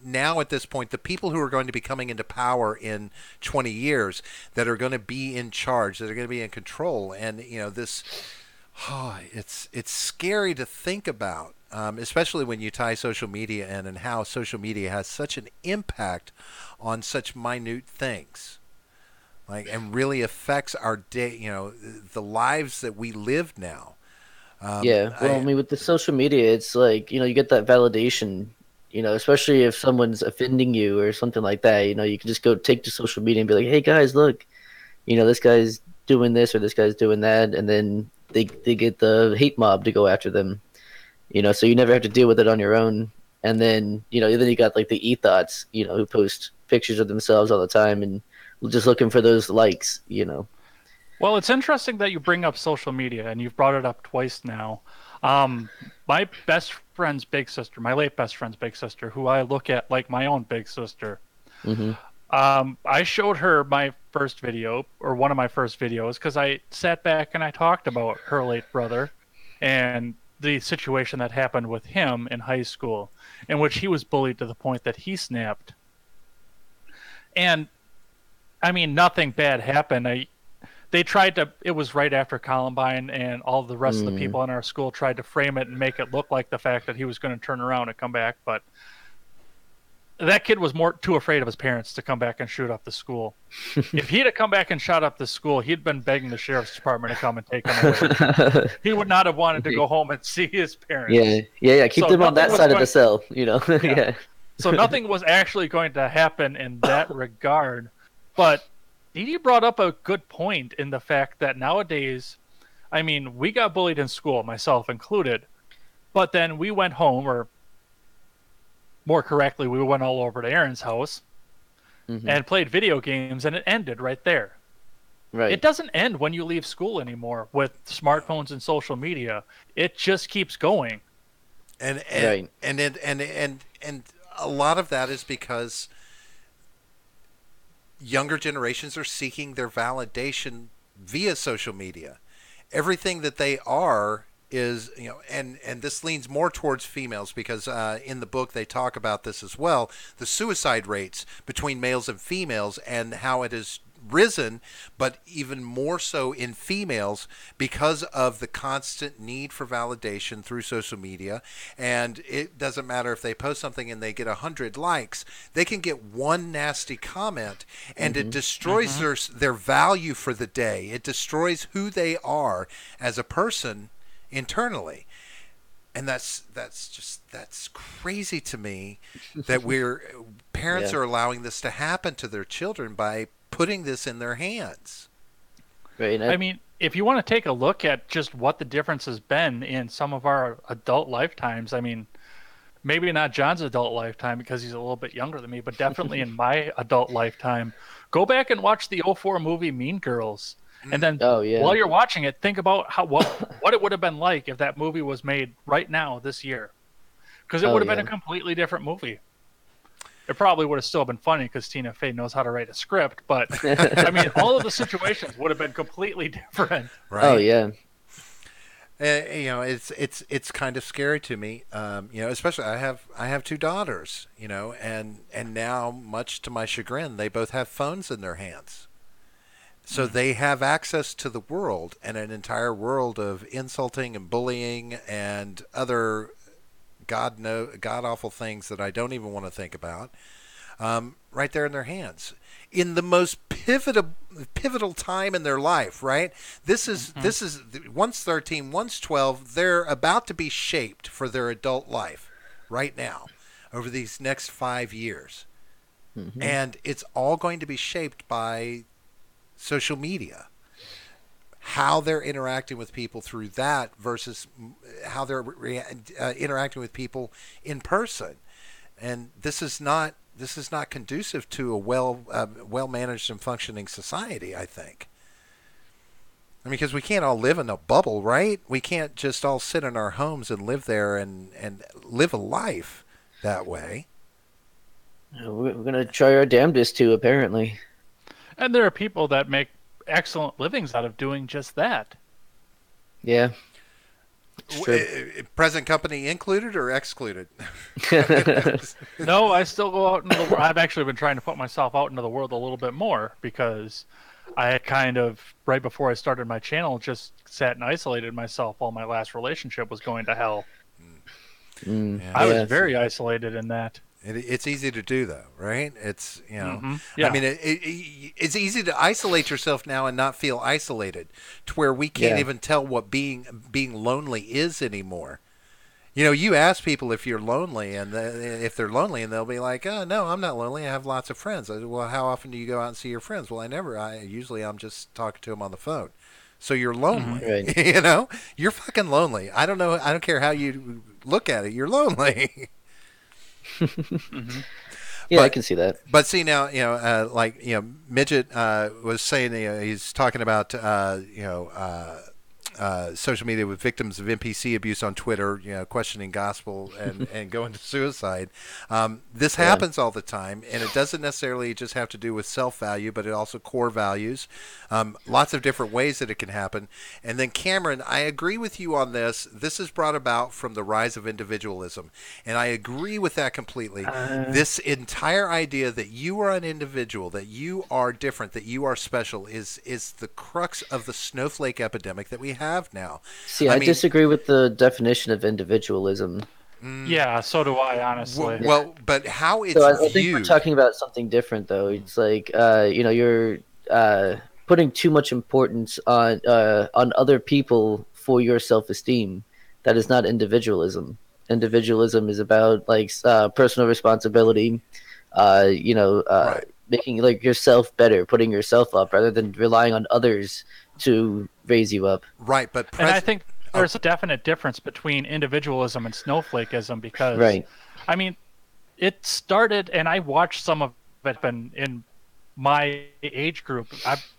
now at this point the people who are going to be coming into power in 20 years, that are going to be in charge, that are going to be in control. And it's scary to think about, especially when you tie social media in and how social media has such an impact on such minute things. And really affects our day, the lives that we live now. With the social media, it's like, you get that validation, especially if someone's offending you or something like that. You can just go take to social media and be like, hey guys, look, this guy's doing this or this guy's doing that, and then they get the hate mob to go after them. So you never have to deal with it on your own. And then then you got like the e-thoughts, who post pictures of themselves all the time and just looking for those likes, Well, it's interesting that you bring up social media, and you've brought it up twice now. My best friend's big sister, my late best friend's big sister, who I look at like my own big sister. I showed her my first video, or one of my first videos, because I sat back and I talked about her late brother and the situation that happened with him in high school, in which he was bullied to the point that he snapped. And I mean, nothing bad happened. They tried to, it was right after Columbine, and all the rest of the people in our school tried to frame it and make it look like the fact that he was going to turn around and come back. But that kid was too afraid of his parents to come back and shoot up the school. If he'd have come back and shot up the school, he'd been begging the sheriff's department to come and take him away. He would not have wanted to go home and see his parents. Yeah. Keep them on that side of the cell, Yeah. So nothing was actually going to happen in that regard. But Dee brought up a good point in the fact that nowadays, I mean, we got bullied in school, myself included, but then we went home, or more correctly, we went all over to Aaron's house and played video games, and it ended right there. Right. It doesn't end when you leave school anymore with smartphones and social media. It just keeps going. And a lot of that is because younger generations are seeking their validation via social media. Everything that they are is, and this leans more towards females, because in the book they talk about this as well, the suicide rates between males and females and how it has risen, but even more so in females because of the constant need for validation through social media. And it doesn't matter if they post something and they get 100 likes, they can get one nasty comment and it destroys their value for the day. It destroys who they are as a person internally. And that's crazy to me that parents Yeah. are allowing this to happen to their children by putting this in their hands. Right. I mean, if you want to take a look at just what the difference has been in some of our adult lifetimes, I mean, maybe not John's adult lifetime because he's a little bit younger than me, but definitely in my adult lifetime, go back and watch the '04 movie Mean Girls. And then Oh yeah. while you're watching it, think about what it would have been like if that movie was made right now this year. Because it Oh would have been yeah. a completely different movie. It probably would have still been funny because Tina Fey knows how to write a script, but I mean, all of the situations would have been completely different. Right? Oh yeah. It's kind of scary to me. Especially I have two daughters. And now, much to my chagrin, they both have phones in their hands. So they have access to the world and an entire world of insulting and bullying and other god awful things that I don't even want to think about. Right there in their hands, in the most pivotal time in their life. Right. This is one's 13, one's 12. They're about to be shaped for their adult life right now over these next 5 years, and it's all going to be shaped by social media, how they're interacting with people through that versus how they're interacting with people in person. And this is not conducive to a well managed and functioning society, I think. I mean, because we can't all live in a bubble, right? We can't just all sit in our homes and live there and live a life that way. We're gonna try our damnedest to, apparently. And there are people that make excellent livings out of doing just that. Yeah. It's true. Present company included or excluded? No, I still go out into the world. I've actually been trying to put myself out into the world a little bit more because I had kind of, right before I started my channel, just sat and isolated myself while my last relationship was going to hell. I was very isolated in that. It's easy to do, though, right? It's, Yeah. I mean, it's easy to isolate yourself now and not feel isolated to where we can't even tell what being lonely is anymore. You ask people if you're lonely and if they're lonely, and they'll be like, "Oh, no, I'm not lonely. I have lots of friends." I said, "Well, how often do you go out and see your friends?" "Well, I never. Usually I'm just talking to them on the phone." So you're lonely. Right. You're fucking lonely. I don't know. I don't care how you look at it. You're lonely. Yeah, I can see that. But see now, Midget was saying he's talking about social media with victims of NPC abuse on Twitter, questioning gospel and going to suicide. This happens all the time, and it doesn't necessarily just have to do with self-value, but it also core values. Lots of different ways that it can happen. And then Cameron, I agree with you on this. This is brought about from the rise of individualism, and I agree with that completely. This entire idea that you are an individual, that you are different, that you are special is the crux of the snowflake epidemic that we have now. See, I disagree with the definition of individualism. Yeah, so do I, honestly. Well, but how it's So I viewed. think we're talking about something different, though. It's like you're putting too much importance on other people for your self-esteem. That is not individualism. Individualism is about personal responsibility. Right. Making yourself better, putting yourself up rather than relying on others to raise you up. Right, but and I think there's a definite difference between individualism and snowflakeism because, I mean, it started, and I watched some of it in my age group.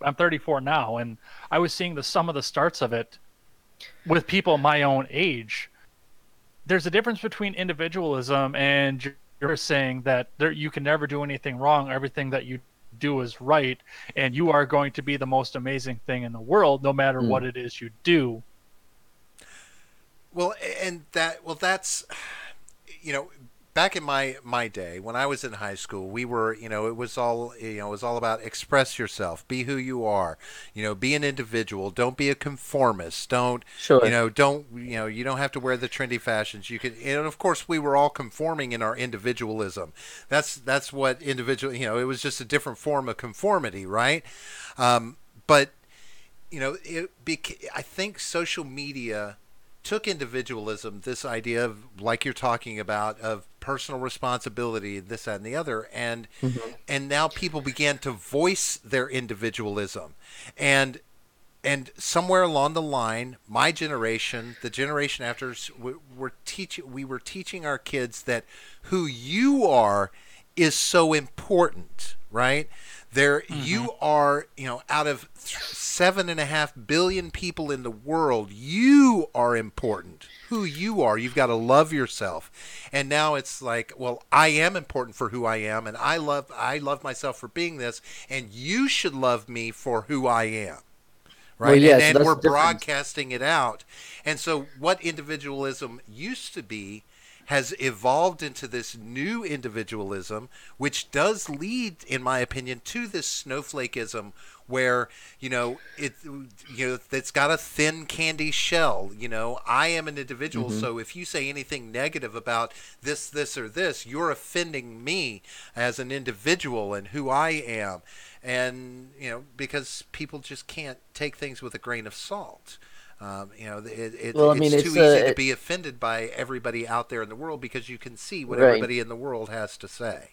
I'm 34 now, and I was seeing some of the starts of it with people my own age. There's a difference between individualism and you're saying that you can never do anything wrong. Everything that you do is right, and you are going to be the most amazing thing in the world, no matter what it is you do. Well, that's back in my day when I was in high school, we were it was all about express yourself, be who you are, be an individual, don't be a conformist, don't you don't have to wear the trendy fashions, you can, and of course we were all conforming in our individualism. That's what individual, it was just a different form of conformity, right? But I think social media took individualism, this idea of, like you're talking about, of personal responsibility, this, that, and the other, Hmm. and now people began to voice their individualism, and somewhere along the line, my generation, the generation after, we were teaching our kids that who you are is so important, right? There, Mm-hmm. you are, out of 7.5 billion people in the world, you are important. Who you are, you've got to love yourself. And now it's like, well, I am important for who I am, and I love myself for being this, and you should love me for who I am, Well, right? yeah, so And that's we're the difference. broadcasting it out. And so what individualism used to be has evolved into this new individualism, which does lead, in my opinion, to this snowflakeism where, it's got a thin candy shell. I am an individual, Hmm. so if you say anything negative about this or this, you're offending me as an individual and who I am. And because people just can't take things with a grain of salt. Well, I mean, It's too easy to be offended by everybody out there in the world because you can see what right. everybody in the world has to say.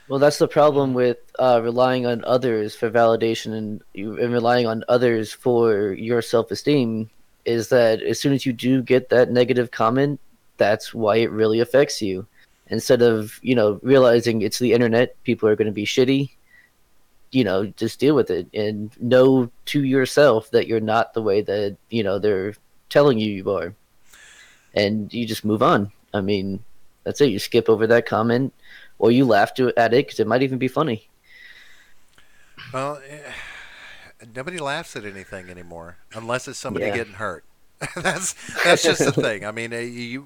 Well, that's the problem Mm-hmm. with relying on others for validation and relying on others for your self-esteem is that as soon as you do get that negative comment, that's why it really affects you. Instead of, realizing it's the internet, people are going to be shitty, just deal with it and know to yourself that you're not the way that, they're telling you are. And you just move on. I mean, that's it. You skip over that comment or you laugh at it because it might even be funny. Well, nobody laughs at anything anymore unless it's somebody Yeah. getting hurt. that's that's just the thing. I mean,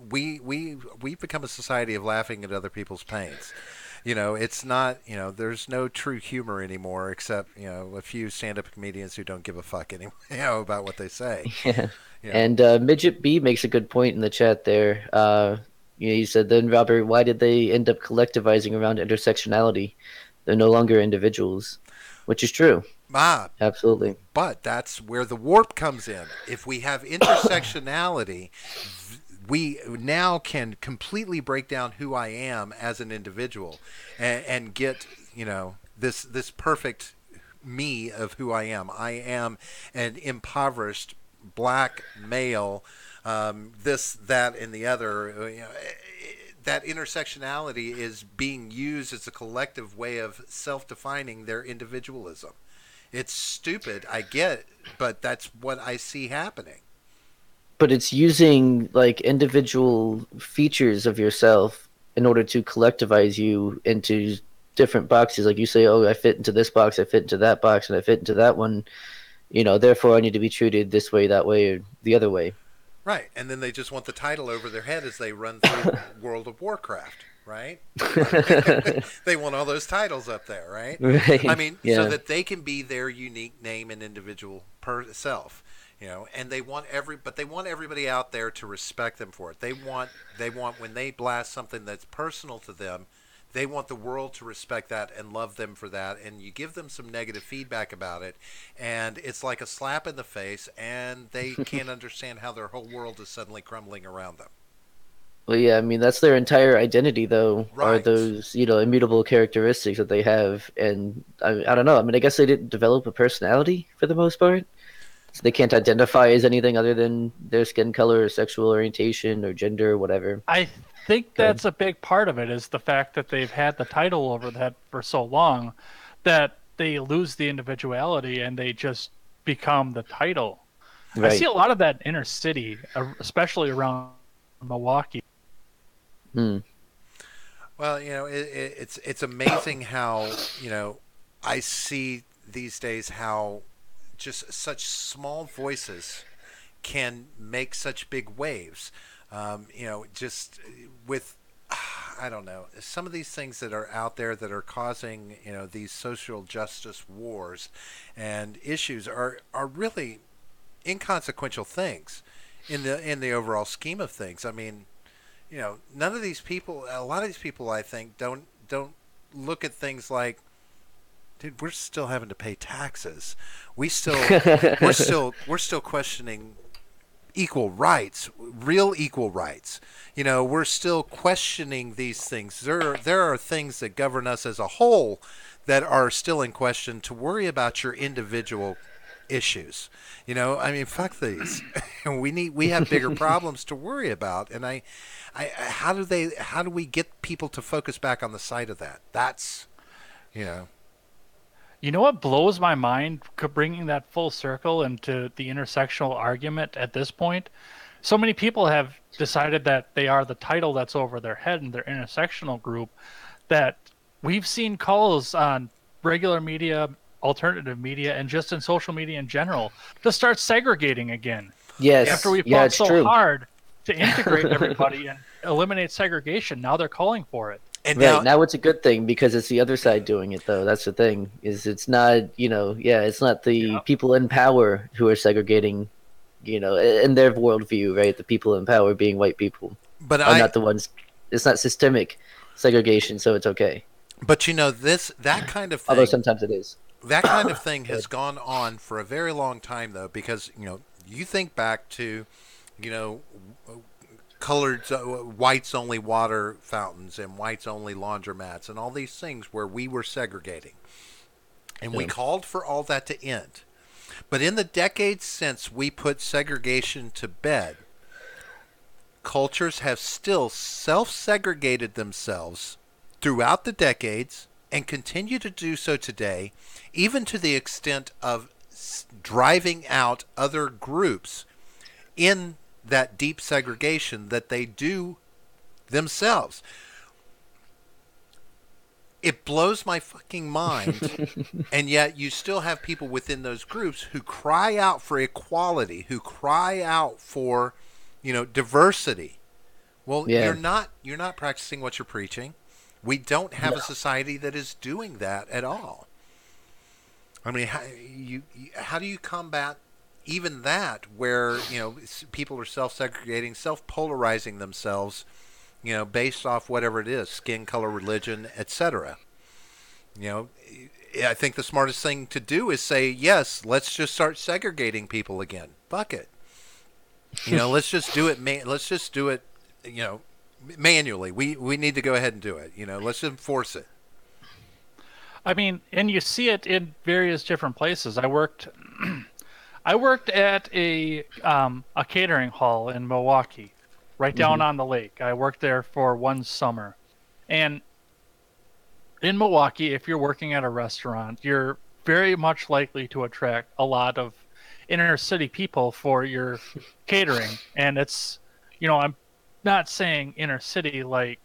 we've become a society of laughing at other people's pains. It's not, there's no true humor anymore except, a few stand-up comedians who don't give a fuck anymore, about what they say. Yeah. You know, And Midget B makes a good point in the chat there. He said, then, Robert, why did they end up collectivizing around intersectionality? They're no longer individuals, which is true. ah, Absolutely. but that's where the warp comes in. If we have intersectionality, we now can completely break down who I am as an individual, and get, this perfect me of who I am. I am an impoverished black male, this, that, and the other. That intersectionality is being used as a collective way of self-defining their individualism. It's stupid, I get it, but that's what I see happening. But it's using like individual features of yourself in order to collectivize you into different boxes. Like you say, oh, I fit into this box, I fit into that box, and I fit into that one. Therefore I need to be treated this way, that way, or the other way. Right, and then they just want the title over their head as they run through World of Warcraft, right? They want all those titles up there, right? I Right. mean, so Yeah. that they can be their unique name and individual self, and they want everybody out there to respect them for it. They want when they blast something that's personal to them, they want the world to respect that and love them for that. And you give them some negative feedback about it, and it's like a slap in the face, and they can't understand how their whole world is suddenly crumbling around them. Well, yeah, I mean that's their entire identity, though, are Right. those immutable characteristics that they have, and I don't know. I mean, I guess they didn't develop a personality for the most part, so they can't identify as anything other than their skin color, or sexual orientation, or gender, or whatever. I think Go ahead. that's a big part of it is the fact that they've had the title over that for so long that they lose the individuality and they just become the title. I see Right. a lot of that inner city, especially around Milwaukee. Hmm. Well, it's amazing how, I see these days how just such small voices can make such big waves. Just with, I don't know, some of these things that are out there that are causing, these social justice wars and issues are really inconsequential things in the overall scheme of things. I mean, none of these people, a lot of these people, I think, don't look at things like, dude, we're still having to pay taxes. We still we're still questioning equal rights, real equal rights. We're still questioning these things. There are things that govern us as a whole that are still in question. To worry about your individual issues, I mean, fuck these. We have bigger problems to worry about. And how do we get people to focus back on the side of that? That's, you know. You know what blows my mind, bringing that full circle into the intersectional argument at this point? So many people have decided that they are the title that's over their head in their intersectional group, that we've seen calls on regular media, alternative media, and just in social media in general to start segregating again. Yes. After we fought so hard to integrate everybody and eliminate segregation, now they're calling for it. And now it's a good thing because it's the other side doing it, though. That's the thing. It's not, it's not the people in power who are segregating, in their worldview, right? The people in power being white people, but are not the ones. It's not systemic segregation, so it's okay. But that kind of thing. Although sometimes it is. That kind of thing has gone on for a very long time, though, because you think back to, colored whites only water fountains and whites only laundromats and all these things where we were segregating, and we called for all that to end. But in the decades since we put segregation to bed, cultures have still self-segregated themselves throughout the decades and continue to do so today, even to the extent of driving out other groups in that deep segregation that they do themselves. It blows my fucking mind. And yet you still have people within those groups who cry out for equality, who cry out for, diversity. Well, you're not practicing what you're preaching. We don't have a society that is doing that at all. I mean, how do you combat even that, where people are self-segregating, self-polarizing themselves, based off whatever it is, skin color, religion, etc. I think the smartest thing to do is say, yes, let's just start segregating people again. Fuck it. Let's just do it. Let's just do it. Manually. We need to go ahead and do it. Let's enforce it. I mean, and you see it in various different places. I worked at a catering hall in Milwaukee, right down on the lake. I worked there for one summer. And in Milwaukee, if you're working at a restaurant, you're very much likely to attract a lot of inner city people for your catering. And it's, I'm not saying inner city like,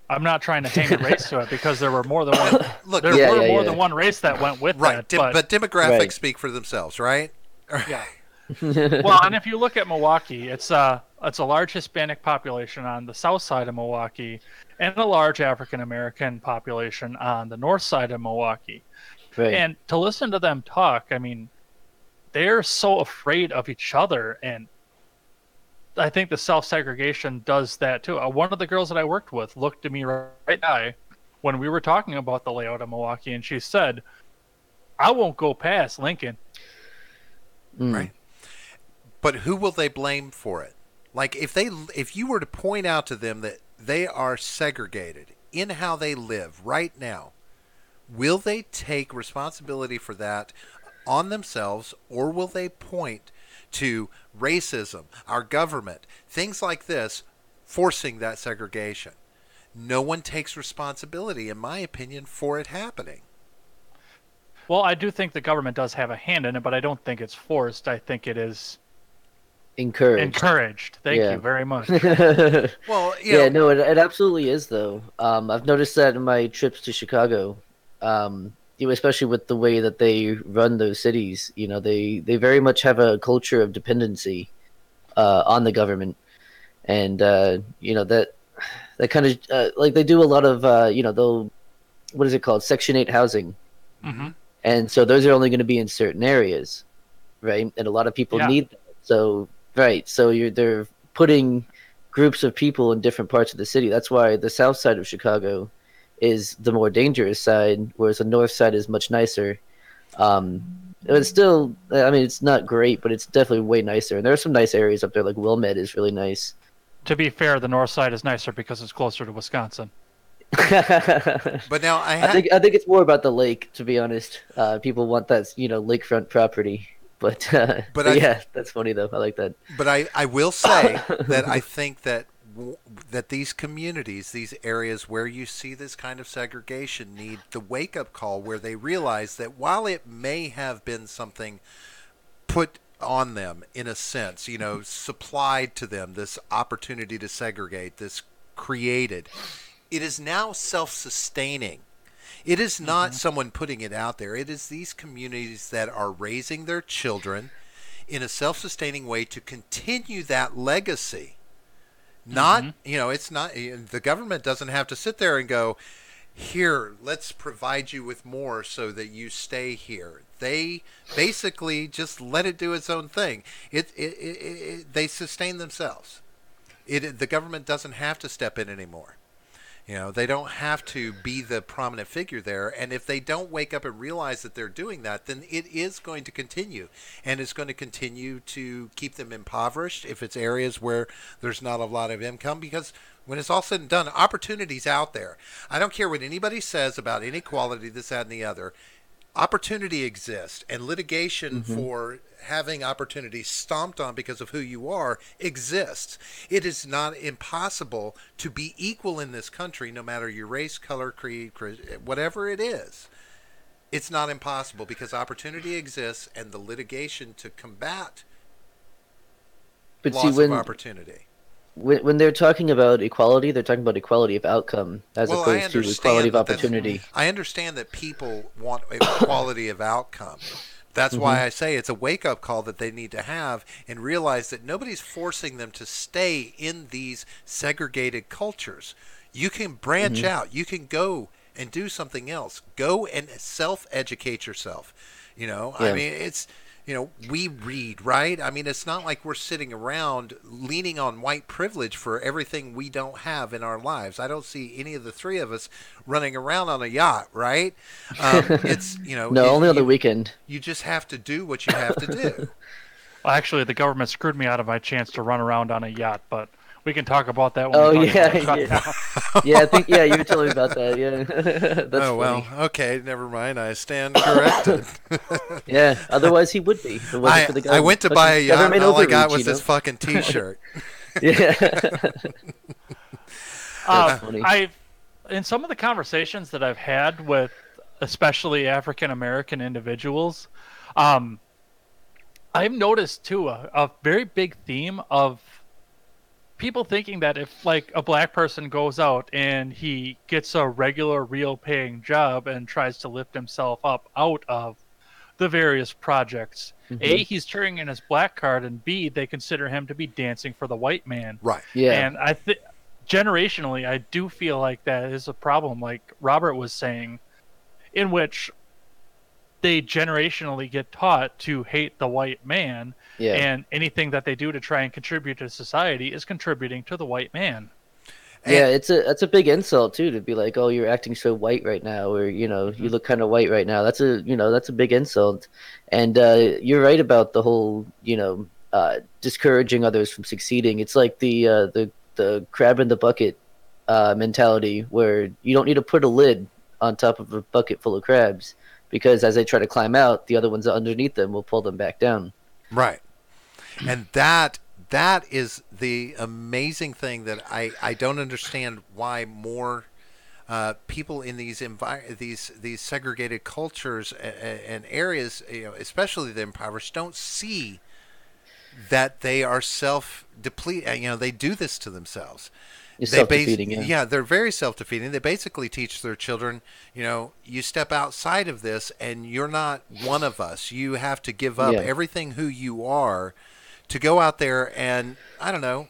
I'm not trying to hang a race to it, because there were more than one. Look, there were more than one race that went with that. But demographics speak for themselves, right? Yeah. Well, and if you look at Milwaukee, it's a large Hispanic population on the south side of Milwaukee, and a large African American population on the north side of Milwaukee. Right. And to listen to them talk, I mean, they're so afraid of each other, and I think the self-segregation does that too. One of the girls that I worked with looked at me right in the eye when we were talking about the layout of Milwaukee, and she said, "I won't go past Lincoln." Right. But who will they blame for it? Like, if you were to point out to them that they are segregated in how they live right now, will they take responsibility for that on themselves, or will they point to racism, our government, things like this, forcing that segregation? No one takes responsibility, in my opinion, for it happening. Well, I do think the government does have a hand in it, but I don't think it's forced. I think it is encouraged. Thank you very much. Well, no, it absolutely is, though. I've noticed that in my trips to Chicago, especially with the way that they run those cities. They very much have a culture of dependency on the government, and that kind of like they do a lot of they'll, what is it called, Section 8 housing. Mm-hmm. And so those are only going to be in certain areas, right? And a lot of people need that. So they're putting groups of people in different parts of the city. That's why the south side of Chicago is the more dangerous side, whereas the north side is much nicer. It's still, I mean, it's not great, but it's definitely way nicer. And there are some nice areas up there, like Wilmette is really nice. To be fair, the north side is nicer because it's closer to Wisconsin. But now I think it's more about the lake, to be honest. People want that, lakefront property. But, but yeah, that's funny though. I like that. But I will say that I think that these communities, these areas where you see this kind of segregation, need the wake up call where they realize that while it may have been something put on them in a sense, supplied to them, this opportunity to segregate, this created, it is now self-sustaining. It is not someone putting it out there. It is these communities that are raising their children in a self-sustaining way to continue that legacy. Not, it's not, the government doesn't have to sit there and go, here, let's provide you with more so that you stay here. They basically just let it do its own thing. They sustain themselves. The government doesn't have to step in anymore. They don't have to be the prominent figure there. And if they don't wake up and realize that they're doing that, then it is going to continue. And it's going to continue to keep them impoverished if it's areas where there's not a lot of income. Because when it's all said and done, opportunity's out there. I don't care what anybody says about inequality, this, that, and the other. Opportunity exists, and litigation for having opportunity stomped on because of who you are exists. It is not impossible to be equal in this country, no matter your race, color, creed, whatever it is. It's not impossible because opportunity exists, and the litigation to combat loss of opportunity. When they're talking about equality, they're talking about equality of outcome as opposed to equality of opportunity. I understand that people want equality of outcome. That's why I say it's a wake-up call that they need to have and realize that nobody's forcing them to stay in these segregated cultures. You can branch out. You can go and do something else. Go and self-educate yourself. I mean, it's... we read, right? I mean, it's not like we're sitting around leaning on white privilege for everything we don't have in our lives. I don't see any of the three of us running around on a yacht, right? It's, No, only on the weekend. You just have to do what you have to do. Well, actually, the government screwed me out of my chance to run around on a yacht, but we can talk about that when we talk about Shutdown. I think you were telling me about that. Yeah, that's well, okay, never mind. I stand corrected. Yeah, otherwise he would be. I went to buy a yacht, and all I got was this fucking T-shirt. Yeah. That's funny. In some of the conversations that I've had with, especially African American individuals, I've noticed too a very big theme of people thinking that if like a black person goes out and he gets a regular real paying job and tries to lift himself up out of the various projects, A, he's turning in his black card, and B, they consider him to be dancing for the white man. Right. Yeah. And I think generationally, I do feel like that is a problem, like Robert was saying, in which they generationally get taught to hate the white man, and anything that they do to try and contribute to society is contributing to the white man. Yeah, that's a big insult too, to be like, oh, you're acting so white right now, or you look kind of white right now. That's a big insult, and you're right about the whole discouraging others from succeeding. It's like the crab in the bucket mentality, where you don't need to put a lid on top of a bucket full of crabs, because as they try to climb out, the other ones underneath them will pull them back down. Right. And that is the amazing thing that I don't understand why more people in these segregated cultures and areas, especially the impoverished, don't see that they are self-depleting. They do this to themselves. Self-defeating, yeah, they're very self-defeating. They basically teach their children, you step outside of this and you're not one of us. You have to give up everything who you are to go out there and, I don't know,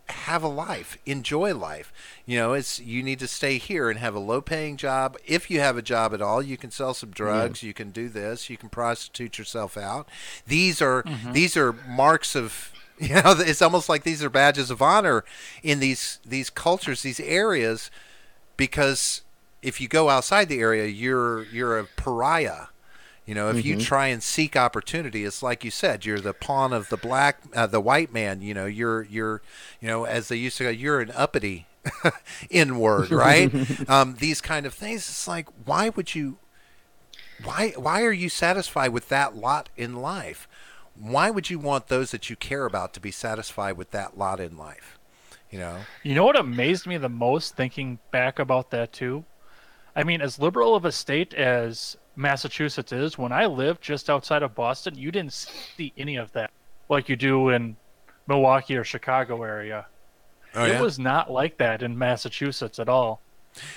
have a life, enjoy life. You need to stay here and have a low-paying job. If you have a job at all, you can sell some drugs. You can do this. You can prostitute yourself out. These are marks of, it's almost like these are badges of honor in these cultures, these areas, because if you go outside the area, you're a pariah. If you try and seek opportunity, it's like you said, you're the pawn of the white man. You're as they used to go, you're an uppity N-word, right? These kind of things. It's like, why are you satisfied with that lot in life? Why would you want those that you care about to be satisfied with that lot in life? You know what amazed me the most thinking back about that too? I mean, as liberal of a state as Massachusetts is, when I lived just outside of Boston, you didn't see any of that like you do in Milwaukee or Chicago area. Oh, It yeah? was not like that in Massachusetts at all.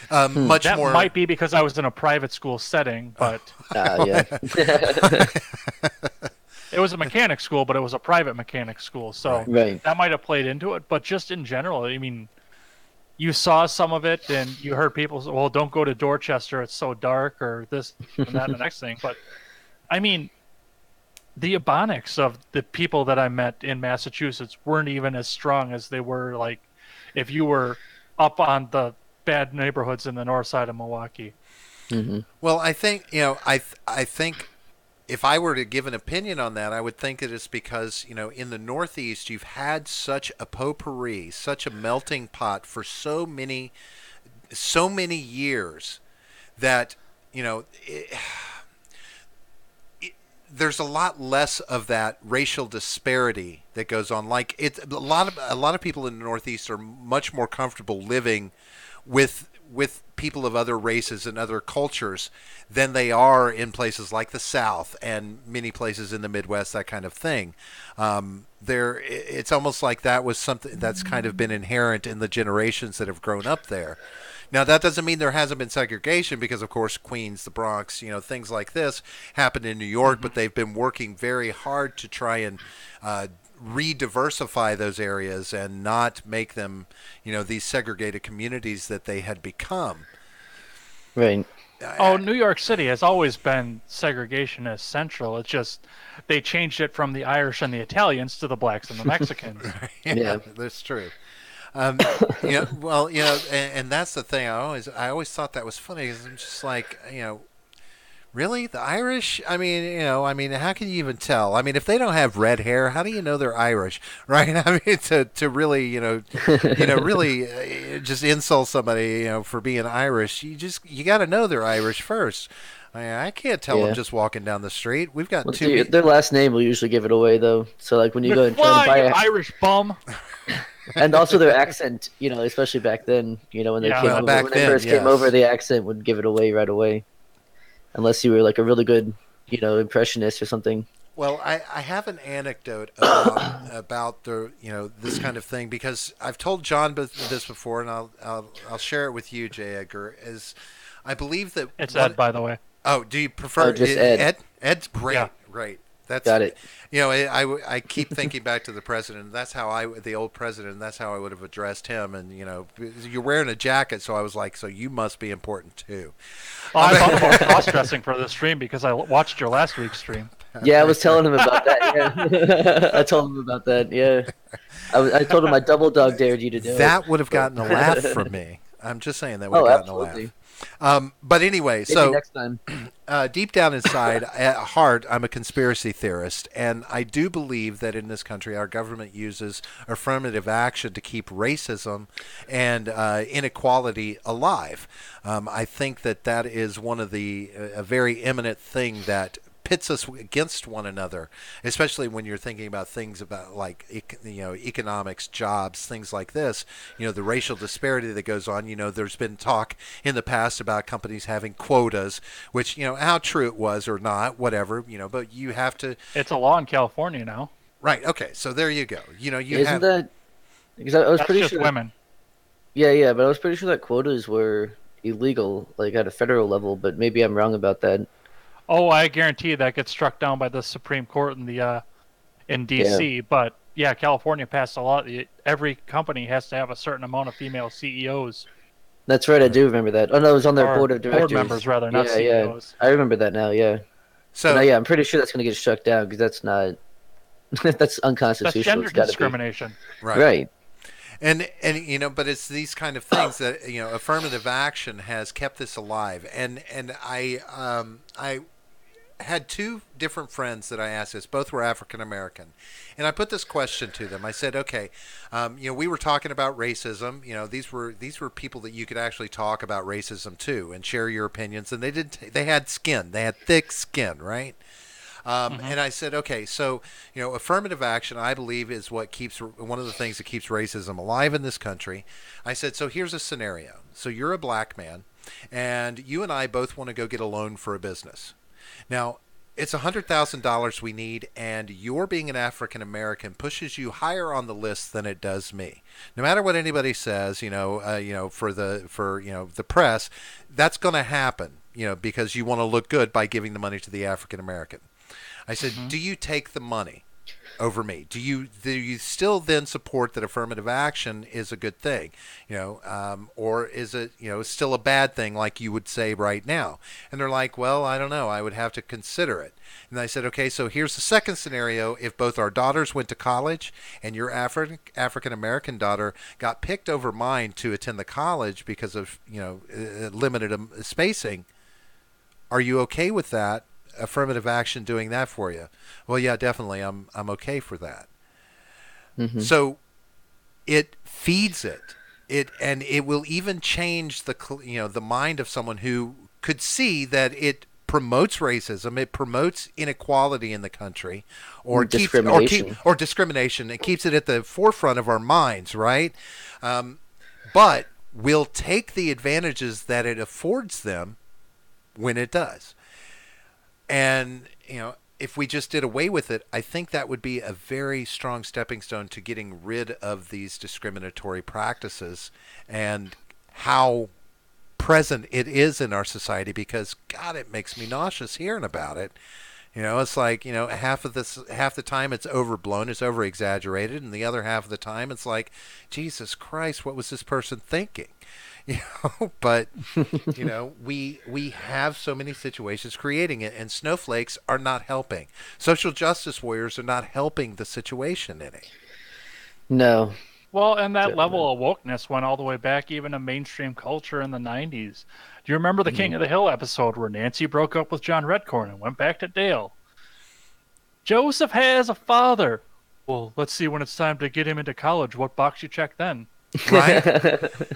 Much That more. might be because I was in a private school setting, but Yeah. it was a mechanic school, but it was a private mechanic school. So Right. that might have played into it. But just in general, I mean, you saw some of it and you heard people say, well, don't go to Dorchester. It's so dark or this and that and the next thing. But I mean, the Ebonics of the people that I met in Massachusetts weren't even as strong as they were like if you were up on the bad neighborhoods in the north side of Milwaukee. Well, I think, I think if I were to give an opinion on that, I would think that it's because, in the Northeast, you've had such a potpourri, such a melting pot for so many years that, there's a lot less of that racial disparity that goes on. Like a lot of people in the Northeast are much more comfortable living with people of other races and other cultures than they are in places like the South and many places in the Midwest, that kind of thing. It's almost like that was something that's kind of been inherent in the generations that have grown up there. Now, that doesn't mean there hasn't been segregation because, of course, Queens, the Bronx, things like this happened in New York, but they've been working very hard to try and re-diversify those areas and not make them, these segregated communities that they had become. Right. Oh, New York City has always been segregationist central. It's just they changed it from the Irish and the Italians to the blacks and the Mexicans. Yeah. That's true. And that's the thing. I always thought that was funny because I'm just like, really, the Irish? I mean, how can you even tell? I mean, if they don't have red hair, how do you know they're Irish, right? I mean, to really, really just insult somebody, for being Irish, you got to know they're Irish first. I can't tell them just walking down the street. We've got their last name will usually give it away, though. So, like when you go and try to buy Irish bum. And also their accent, especially back then, when they first came over, the accent would give it away right away, unless you were like a really good, impressionist or something. Well, I have an anecdote about the this kind of thing because I've told John this before, and I'll share it with you, J. Edgar. Is I believe that it's Ed, by the way. Oh, do you prefer just Ed? Ed's great, yeah. Great. That's got it. I keep thinking back to the president. That's how the old president. That's how I would have addressed him. And you're wearing a jacket, so I was like, so you must be important too. Oh, I thought about cross-dressing for the stream because I watched your last week's stream. Yeah, I was telling him about that. Yeah, I told him about that. Yeah, I told him I double dog dared you to do it. That would have gotten a laugh from me. I'm just saying that would have gotten a laugh. But anyway, maybe so next time. Deep down inside, at heart, I'm a conspiracy theorist, and I do believe that in this country, our government uses affirmative action to keep racism and inequality alive. I think that is one of a very imminent thing that pits us against one another, especially when you're thinking about things about like economics, jobs, things like this. The racial disparity that goes on. There's been talk in the past about companies having quotas, which how true it was or not, whatever. But you have to. It's a law in California now. Right. Okay. So there you go. Isn't that because I was That's pretty just sure women. Yeah, but I was pretty sure that quotas were illegal, like at a federal level. But maybe I'm wrong about that. Oh, I guarantee that gets struck down by the Supreme Court in D.C. Yeah. But yeah, California passed a law. Every company has to have a certain amount of female CEOs. That's right, I do remember that. Oh no, it was on their board of directors. Board members, rather, not CEOs. Yeah, I remember that now. Yeah. So no, yeah, I'm pretty sure that's going to get struck down because that's not that's unconstitutional. That's gender discrimination. Right. And but it's these kind of things that affirmative action has kept this alive, and had two different friends that I asked this. Both were African American, and I put this question to them. I said, "Okay, we were talking about racism. These were people that you could actually talk about racism to and share your opinions. And they did. They had skin. They had thick skin, right?" Mm-hmm. And I said, okay, so affirmative action, I believe, is what keeps one of the things that keeps racism alive in this country. I said, so here's a scenario. So you're a black man, and you and I both want to go get a loan for a business. Now, it's $100,000 we need, and your being an African American pushes you higher on the list than it does me. No matter what anybody says, for the press, that's going to happen, because you want to look good by giving the money to the African American. I said, Mm-hmm. do you take the money over me? Do you still then support that affirmative action is a good thing, or is it still a bad thing like you would say right now? And they're like, well, I don't know. I would have to consider it. And I said, okay, so here's the second scenario. If both our daughters went to college and your African American daughter got picked over mine to attend the college because of limited spacing, are you okay with that? Affirmative action doing that for you? Well, yeah, definitely. I'm okay for that. Mm-hmm. So it feeds and it will even change the mind of someone who could see that it promotes racism, it promotes inequality in the country, or discrimination. or discrimination. It keeps it at the forefront of our minds, right? But we'll take the advantages that it affords them when it does. And, if we just did away with it, I think that would be a very strong stepping stone to getting rid of these discriminatory practices and how present it is in our society, because, God, it makes me nauseous hearing about it. It's like, half the time it's overblown, it's over exaggerated, and the other half of the time it's like, Jesus Christ, what was this person thinking? But we have so many situations creating it, and snowflakes are not helping. Social justice warriors are not helping the situation any. No, Well, and that definitely. level of wokeness went all the way back even to mainstream culture in the 90s. Do you remember the Mhm. King of the Hill episode where Nancy broke up with John Redcorn and went back to Dale? Joseph has a father. Well, let's see when it's time to get him into college, what box you check then. Right?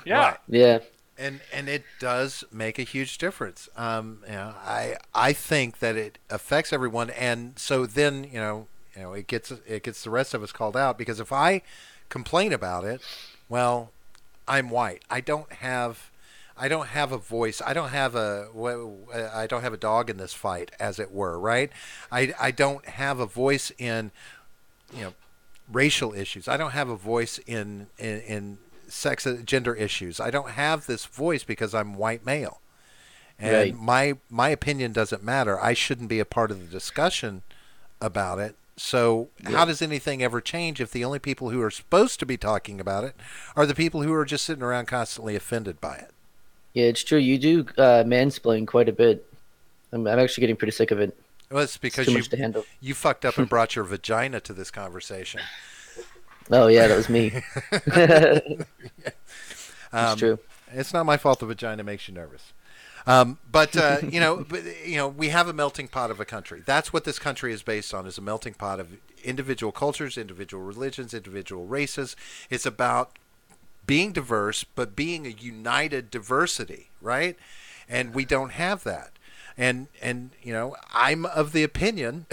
Yeah. Right. Yeah, And it does make a huge difference. I think that it affects everyone, and so then it gets the rest of us called out, because if I complain about it, well, I'm white. I don't have a voice. I don't have a dog in this fight, as it were, right? I don't have a voice in you know racial issues. I don't have a voice in sex gender issues. I don't have this voice because I'm white male, and right. my opinion doesn't matter. I shouldn't be a part of the discussion about it. So Yeah. how does anything ever change if the only people who are supposed to be talking about it are the people who are just sitting around constantly offended by it? Yeah, it's true. You do mansplain quite a bit. I'm actually getting pretty sick of it. Well, it's It's too because you much to handle. you fucked up and brought your vagina to this conversation. Oh yeah, that was me. It's Um, true. it's not my fault the vagina makes you nervous. We have a melting pot of a country. That's what this country is based on: is a melting pot of individual cultures, individual religions, individual races. It's about being diverse, but being a united diversity, right? And we don't have that. And I'm of the opinion,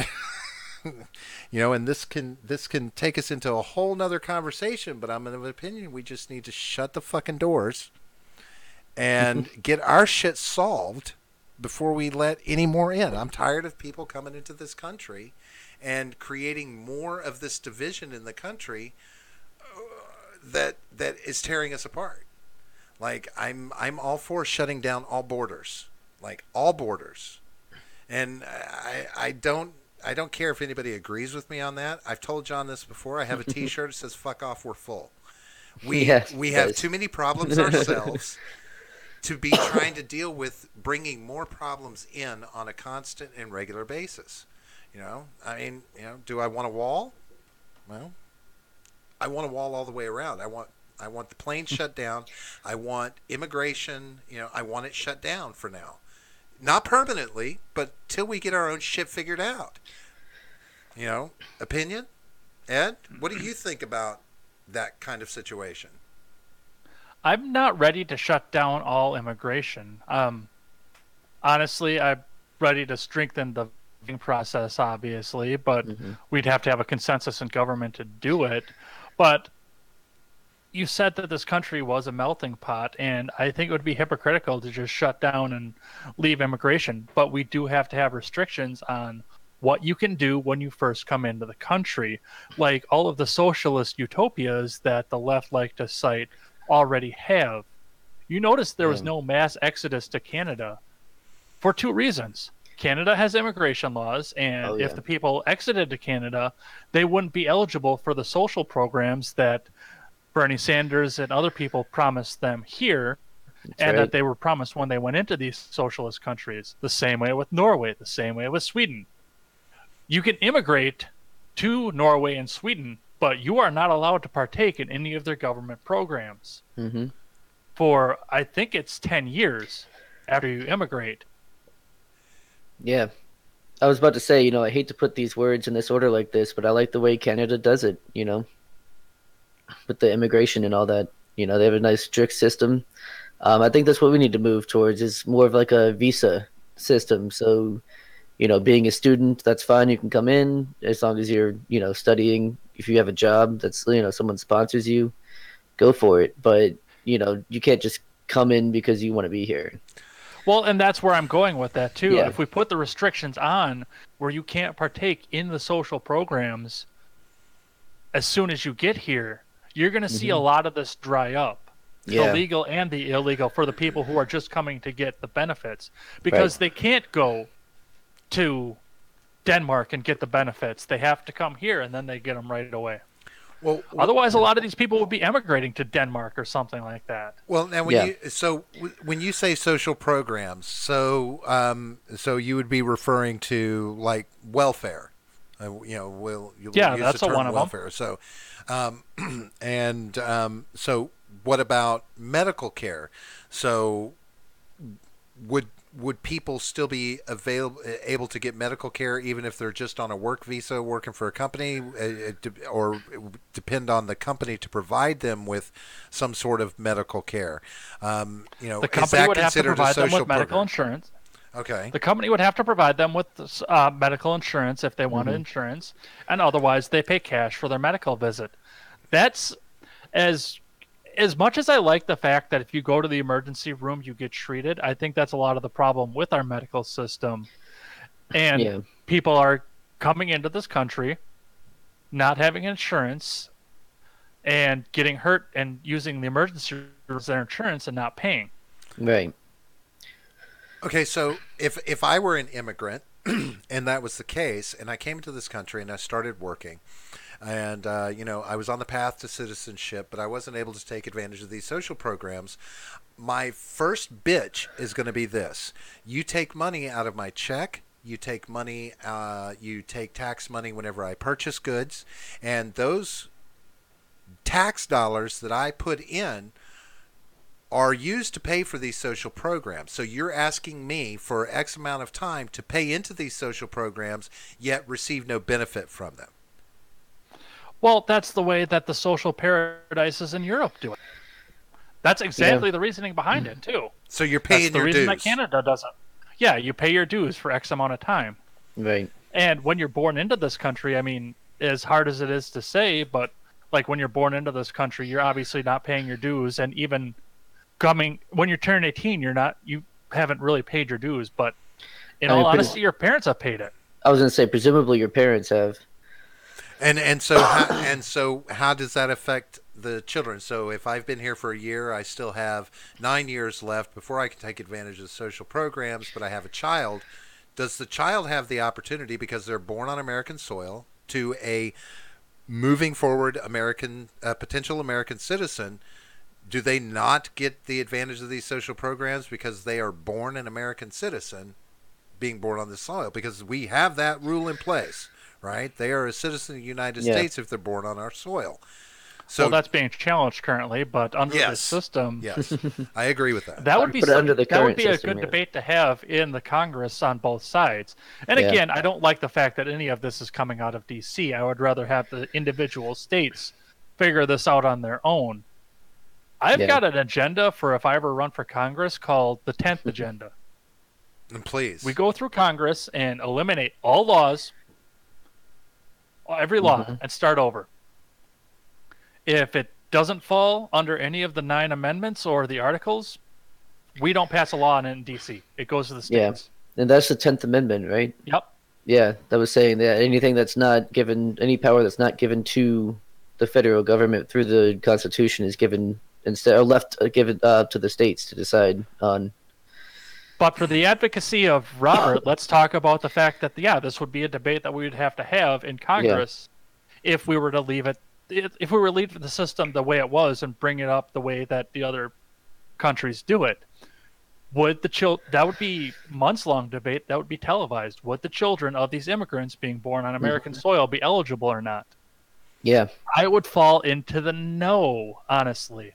and this can take us into a whole nother conversation. But I'm of the opinion we just need to shut the fucking doors and get our shit solved before we let any more in. I'm tired of people coming into this country and creating more of this division in the country that is tearing us apart. Like I'm all for shutting down all borders, like all borders, and I don't care if anybody agrees with me on that. I've told John this before. I have a T-shirt that says "Fuck off, we're full." We Yes, we it have does. too many problems ourselves to be trying to deal with bringing more problems in on a constant and regular basis. I mean, do I want a wall? Well, I want a wall all the way around. I want the plane shut down. I want immigration. I want it shut down for now. Not permanently, but till we get our own shit figured out. Opinion? Ed, what do you think about that kind of situation? I'm not ready to shut down all immigration. Honestly, I'm ready to strengthen the voting process, obviously, but Hmm. we'd have to have a consensus in government to do it. But you said that this country was a melting pot, and I think it would be hypocritical to just shut down and leave immigration. But we do have to have restrictions on what you can do when you first come into the country. Like all of the socialist utopias that the left like to cite already have. You notice there was Yeah. no mass exodus to Canada for two reasons. Canada has immigration laws, and Oh if yeah. the people exited to Canada, they wouldn't be eligible for the social programs that Bernie Sanders and other people promised them here, That's and that right. they were promised when they went into these socialist countries. The same way with Norway, the same way with Sweden. You can immigrate to Norway and Sweden, but you are not allowed to partake in any of their government programs Hmm. for, I think it's 10 years after you immigrate. Yeah. I was about to say, I hate to put these words in this order like this, but I like the way Canada does it, with the immigration and all that. They have a nice strict system. I think that's what we need to move towards is more of like a visa system. So, being a student, that's fine. You can come in as long as you're, studying. If you have a job that's, someone sponsors you, go for it. But, you can't just come in because you want to be here. Well, and that's where I'm going with that too. Yeah. If we put the restrictions on where you can't partake in the social programs as soon as you get here, you're going to see a Hmm. lot of this dry up. The Yeah. legal and the illegal for the people who are just coming to get the benefits Right. because they can't go to Denmark and get the benefits. They have to come here and then they get them right away. Well, Otherwise, a lot of these people would be emigrating to Denmark or something like that. well, now Yeah. when you say social programs, so you would be referring to like welfare. You'll Yeah, use the that's a term one of them. welfare. So, so what about medical care? So would people still be able to get medical care even if they're just on a work visa working for a company, or it would depend on the company to provide them with some sort of medical care? The Is company that would have to considered a provide them social with medical program? insurance. Okay. The company would have to provide them with medical insurance if they wanted Hmm. insurance, and otherwise they pay cash for their medical visit. That's as as much as I like the fact that if you go to the emergency room you get treated. I think that's a lot of the problem with our medical system. And Yeah. people are coming into this country not having insurance and getting hurt and using the emergency room as their insurance and not paying. Right. Okay, so if I were an immigrant and that was the case, and I came to this country and I started working, and I was on the path to citizenship, but I wasn't able to take advantage of these social programs. My first bitch is going to be this: you take money out of my check. You take money. You take tax money whenever I purchase goods, and those tax dollars that I put in are used to pay for these social programs. So you're asking me for X amount of time to pay into these social programs, yet receive no benefit from them. Well, that's the way that the social paradises in Europe do it. That's Yeah. exactly the reasoning behind it, too. So you're That's paying the your reason that dues. Canada doesn't. Yeah, you pay your dues for X amount of time. Right. And when you're born into this country, I mean, as hard as it is to say, but like when you're born into this country, you're obviously not paying your dues. And even coming when you turn 18, you haven't really paid your dues. But in I all mean, honesty, your parents have paid it. I was gonna say, presumably your parents have. And so how does that affect the children? So if I've been here for a year, I still have 9 years left before I can take advantage of the social programs. But I have a child. Does the child have the opportunity, because they're born on American soil, to a moving forward American potential American citizen? Do they not get the advantage of these social programs because they are born an American citizen, being born on this soil? Because we have that rule in place, right? They are a citizen of the United Yeah. States if they're born on our soil. So Well, that's being challenged currently, but under this yes, system, yes, I agree with that. that would be Put it under the that would current be a system, good yeah. debate to have in the Congress on both sides. And Yeah. again, I don't like the fact that any of this is coming out of DC. I would rather have the individual states figure this out on their own. I've Yeah. got an agenda for if I ever run for Congress called the 10th agenda. And please, We go through Congress and eliminate all laws, every law, and start over. If it doesn't fall under any of the 9 amendments or the articles, we don't pass a law on it in DC. It goes to the Yeah. states. And that's the 10th Amendment, right? Yep. Yeah, that was saying that anything that's not given, any power that's not given to the federal government through the Constitution is given instead, or left given to the states to decide on. But for the advocacy of Robert, let's talk about the fact that, yeah, this would be a debate that we would have to have in Congress if we were to leave it, if we were to leave the system the way it was and bring it up the way that the other countries do it. Would that would be months-long debate that would be televised. Would the children of these immigrants being born on American soil be eligible or not? Yeah. I would fall into the no, honestly.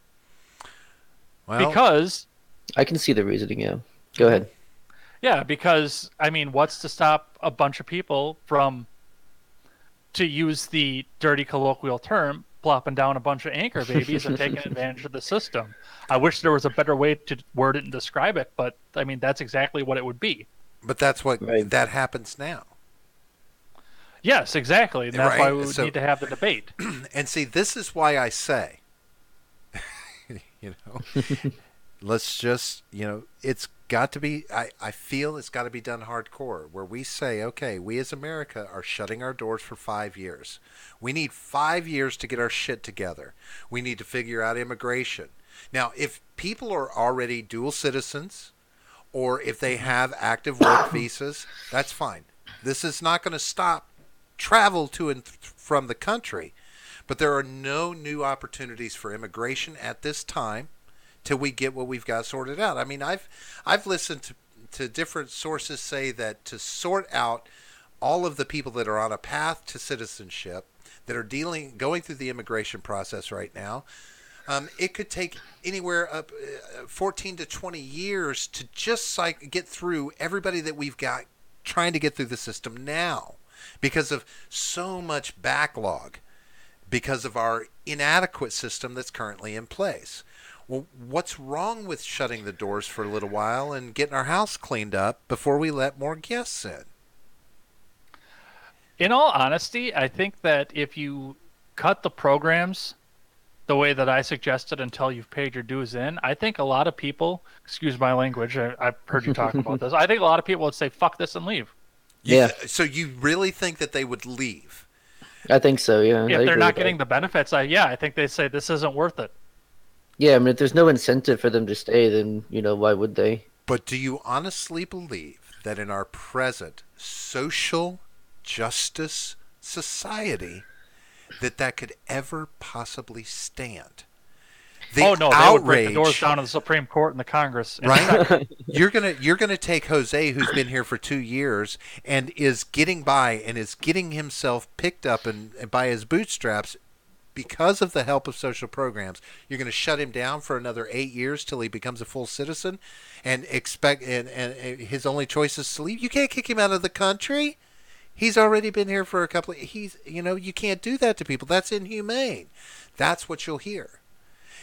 well, Because I can see the reasoning, yeah. Go ahead. yeah, because I mean, what's to stop a bunch of people from, to use the dirty colloquial term, plopping down a bunch of anchor babies and taking advantage of the system? I wish there was a better way to word it and describe it, but I mean, that's exactly what it would be. but that's what Right. that happens now. Yes, exactly. And that's why Right, we would so- need to have the debate. And see, this is why I say, let's just, it's got to be, I feel it's got to be done hardcore, where we say, okay, we as America are shutting our doors for 5 years. We need 5 years to get our shit together. We need to figure out immigration. Now, if people are already dual citizens, or if they have active work visas, that's fine. This is not going to stop travel to and from the country. But there are no new opportunities for immigration at this time till we get what we've got sorted out. I mean, I've listened to different sources say that to sort out all of the people that are on a path to citizenship, that are going through the immigration process right now, it could take anywhere up 14 to 20 years to just get through everybody that we've got trying to get through the system now, because of so much backlog, because of our inadequate system that's currently in place. Well, what's wrong with shutting the doors for a little while and getting our house cleaned up before we let more guests in? In all honesty, I think that if you cut the programs the way that I suggested until you've paid your dues in, I think a lot of people, excuse my language, I've heard you talk about this, I think a lot of people would say, fuck this and leave. Yeah. So you really think that they would leave? I think so, yeah. I If they're agree not with getting that. the benefits, I think they say this isn't worth it. Yeah, I mean, if there's no incentive for them to stay, then, why would they? But do you honestly believe that in our present social justice society that could ever possibly stand? The Oh no, they would break the doors outrage, down in the Supreme Court and the Congress. right? You're gonna take Jose, who's been here for 2 years and is getting by and is getting himself picked up and by his bootstraps because of the help of social programs. You're going to shut him down for another 8 years till he becomes a full citizen, and expect and his only choice is to leave. You can't kick him out of the country. He's already been here for a couple of, you can't do that to people. That's inhumane. That's what you'll hear.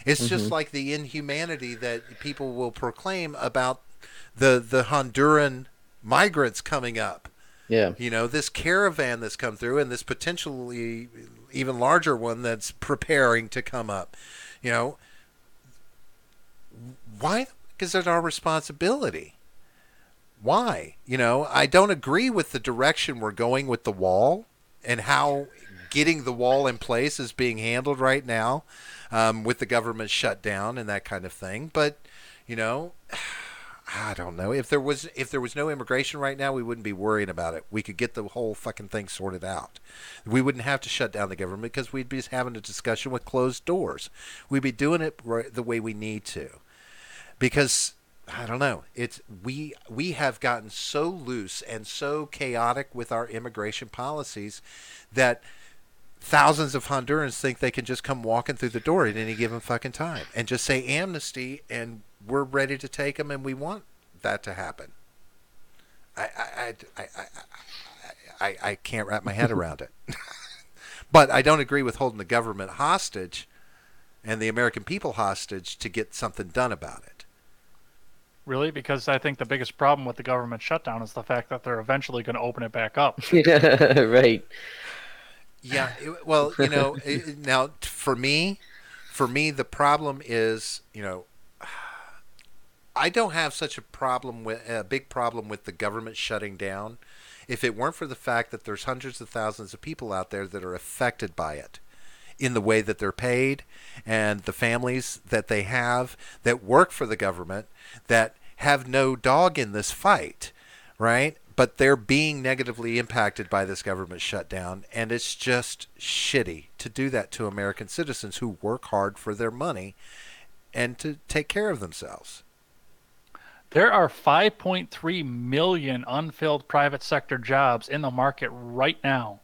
It's just like the inhumanity that people will proclaim about the Honduran migrants coming up. Yeah. This caravan that's come through, and this potentially even larger one that's preparing to come up. Why? Because it's our responsibility. Why? I don't agree with the direction we're going with the wall and how getting the wall in place is being handled right now, with the government shutdown and that kind of thing. But, I don't know. If there was no immigration right now, we wouldn't be worrying about it. We could get the whole fucking thing sorted out. We wouldn't have to shut down the government because we'd be just having a discussion with closed doors. We'd be doing it the way we need to. Because I don't know. We have gotten so loose and so chaotic with our immigration policies that thousands of Hondurans think they can just come walking through the door at any given fucking time and just say amnesty, and we're ready to take them, and we want that to happen. I can't wrap my head around it. But I don't agree with holding the government hostage and the American people hostage to get something done about it. Really? Because I think the biggest problem with the government shutdown is the fact that they're eventually going to open it back up. Right. Yeah. Well, now for me, the problem is, I don't have such a big problem with the government shutting down if it weren't for the fact that there's hundreds of thousands of people out there that are affected by it in the way that they're paid, and the families that they have that work for the government that have no dog in this fight, right? But they're being negatively impacted by this government shutdown, and it's just shitty to do that to American citizens who work hard for their money and to take care of themselves. There are 5.3 million unfilled private sector jobs in the market right now.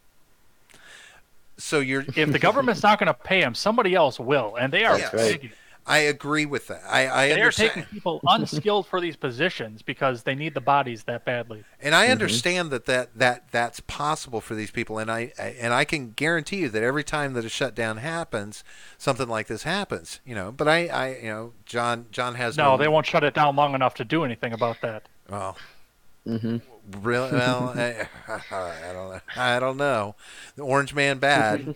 So if the government's not going to pay them, somebody else will, and they are. That's right. I agree with that. I they understand. are taking people unskilled for these positions because they need the bodies that badly. And I understand that's possible for these people, and I can guarantee you that every time that a shutdown happens, something like this happens. But John has they won't shut it down long enough to do anything about that. Well. Really? Well, I don't know. The Orange Man bad.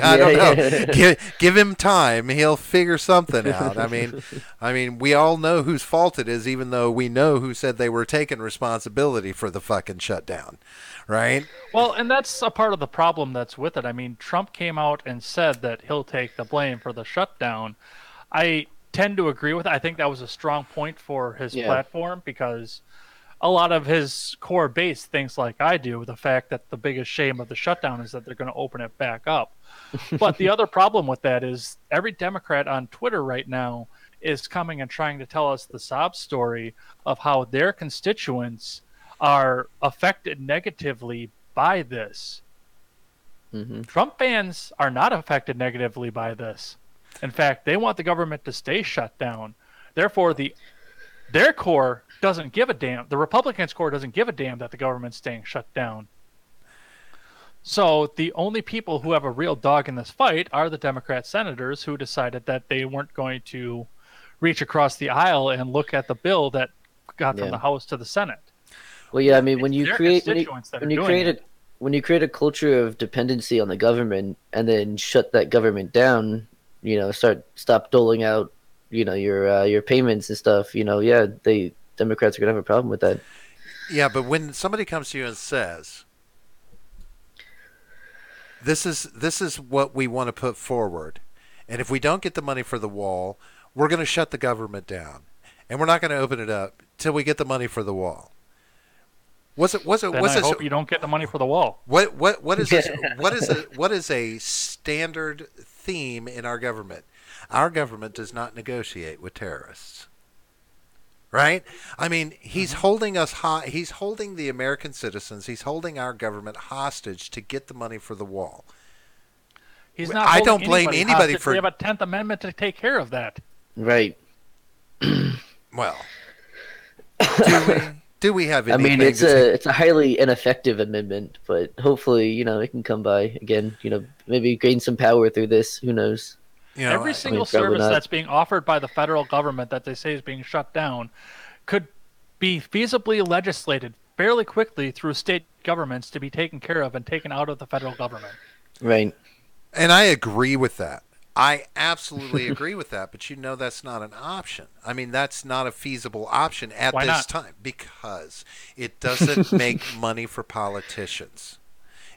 I don't know. Give him time. He'll figure something out. I mean, we all know whose fault it is, even though we know who said they were taking responsibility for the fucking shutdown, right? Well, and that's a part of the problem that's with it. I mean, Trump came out and said that he'll take the blame for the shutdown. I tend to agree with it. I think that was a strong point for his platform, because a lot of his core base thinks like I do, the fact that the biggest shame of the shutdown is that they're going to open it back up. But the other problem with that is every Democrat on Twitter right now is coming and trying to tell us the sob story of how their constituents are affected negatively by this. Trump fans are not affected negatively by this. In fact, they want the government to stay shut down. Therefore, their core doesn't give a damn. The Republicans' core doesn't give a damn that the government's staying shut down. So the only people who have a real dog in this fight are the Democrat senators who decided that they weren't going to reach across the aisle and look at the bill that got from the House to the Senate. Well, yeah, I mean, when you create a culture of dependency on the government and then shut that government down, stop doling out, your payments and stuff, Democrats are going to have a problem with that. Yeah, but when somebody comes to you and says, this is what we want to put forward, and if we don't get the money for the wall, we're going to shut the government down, and we're not going to open it up till we get the money for the wall. I hope you don't get the money for the wall. What is this? What is a standard theme in our government? Our government does not negotiate with terrorists. Right? I mean, he's holding us he's holding the American citizens, he's holding our government hostage to get the money for the wall. He's not I don't blame anybody for... We have a 10th Amendment to take care of that. Right. Well, do we have anything? I mean, it's a highly ineffective amendment, but hopefully, it can come by again, maybe gain some power through this. Who knows? Every single service that's being offered by the federal government that they say is being shut down could be feasibly legislated fairly quickly through state governments to be taken care of and taken out of the federal government. Right. And I agree with that. I absolutely agree with that, but that's not an option. I mean, that's not a feasible option at this time because it doesn't make money for politicians.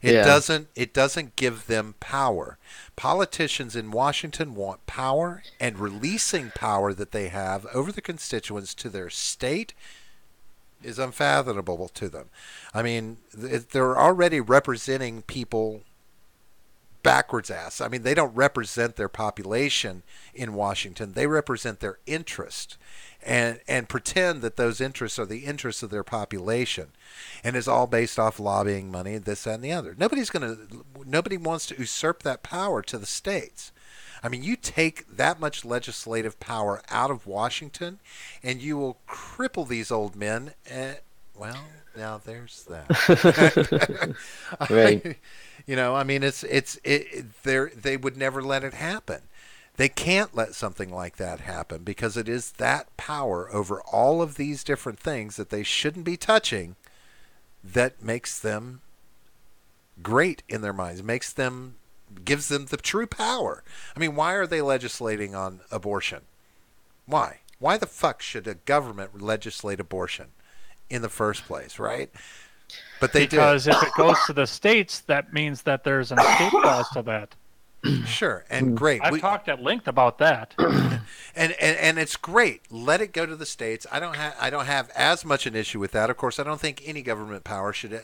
It doesn't give them power. Politicians in Washington want power, and releasing power that they have over the constituents to their state is unfathomable to them. I mean, they're already representing people backwards ass. I mean, they don't represent their population in Washington. They represent their interest and pretend that those interests are the interests of their population. And it's all based off lobbying money, this, that, and the other. Nobody wants to usurp that power to the states. I mean, you take that much legislative power out of Washington, and you will cripple these old men. Well, now there's that. Right. I mean, they would never let it happen. They can't let something like that happen because it is that power over all of these different things that they shouldn't be touching that makes them great in their minds, gives them the true power. I mean, why are they legislating on abortion? Why? Why the fuck should a government legislate abortion in the first place, right? But they do. Because if it goes to the states, that means that there's an escape clause to that. Sure, and great. I've talked at length about that. and it's great. Let it go to the states. I don't have as much an issue with that. Of course, I don't think any government power should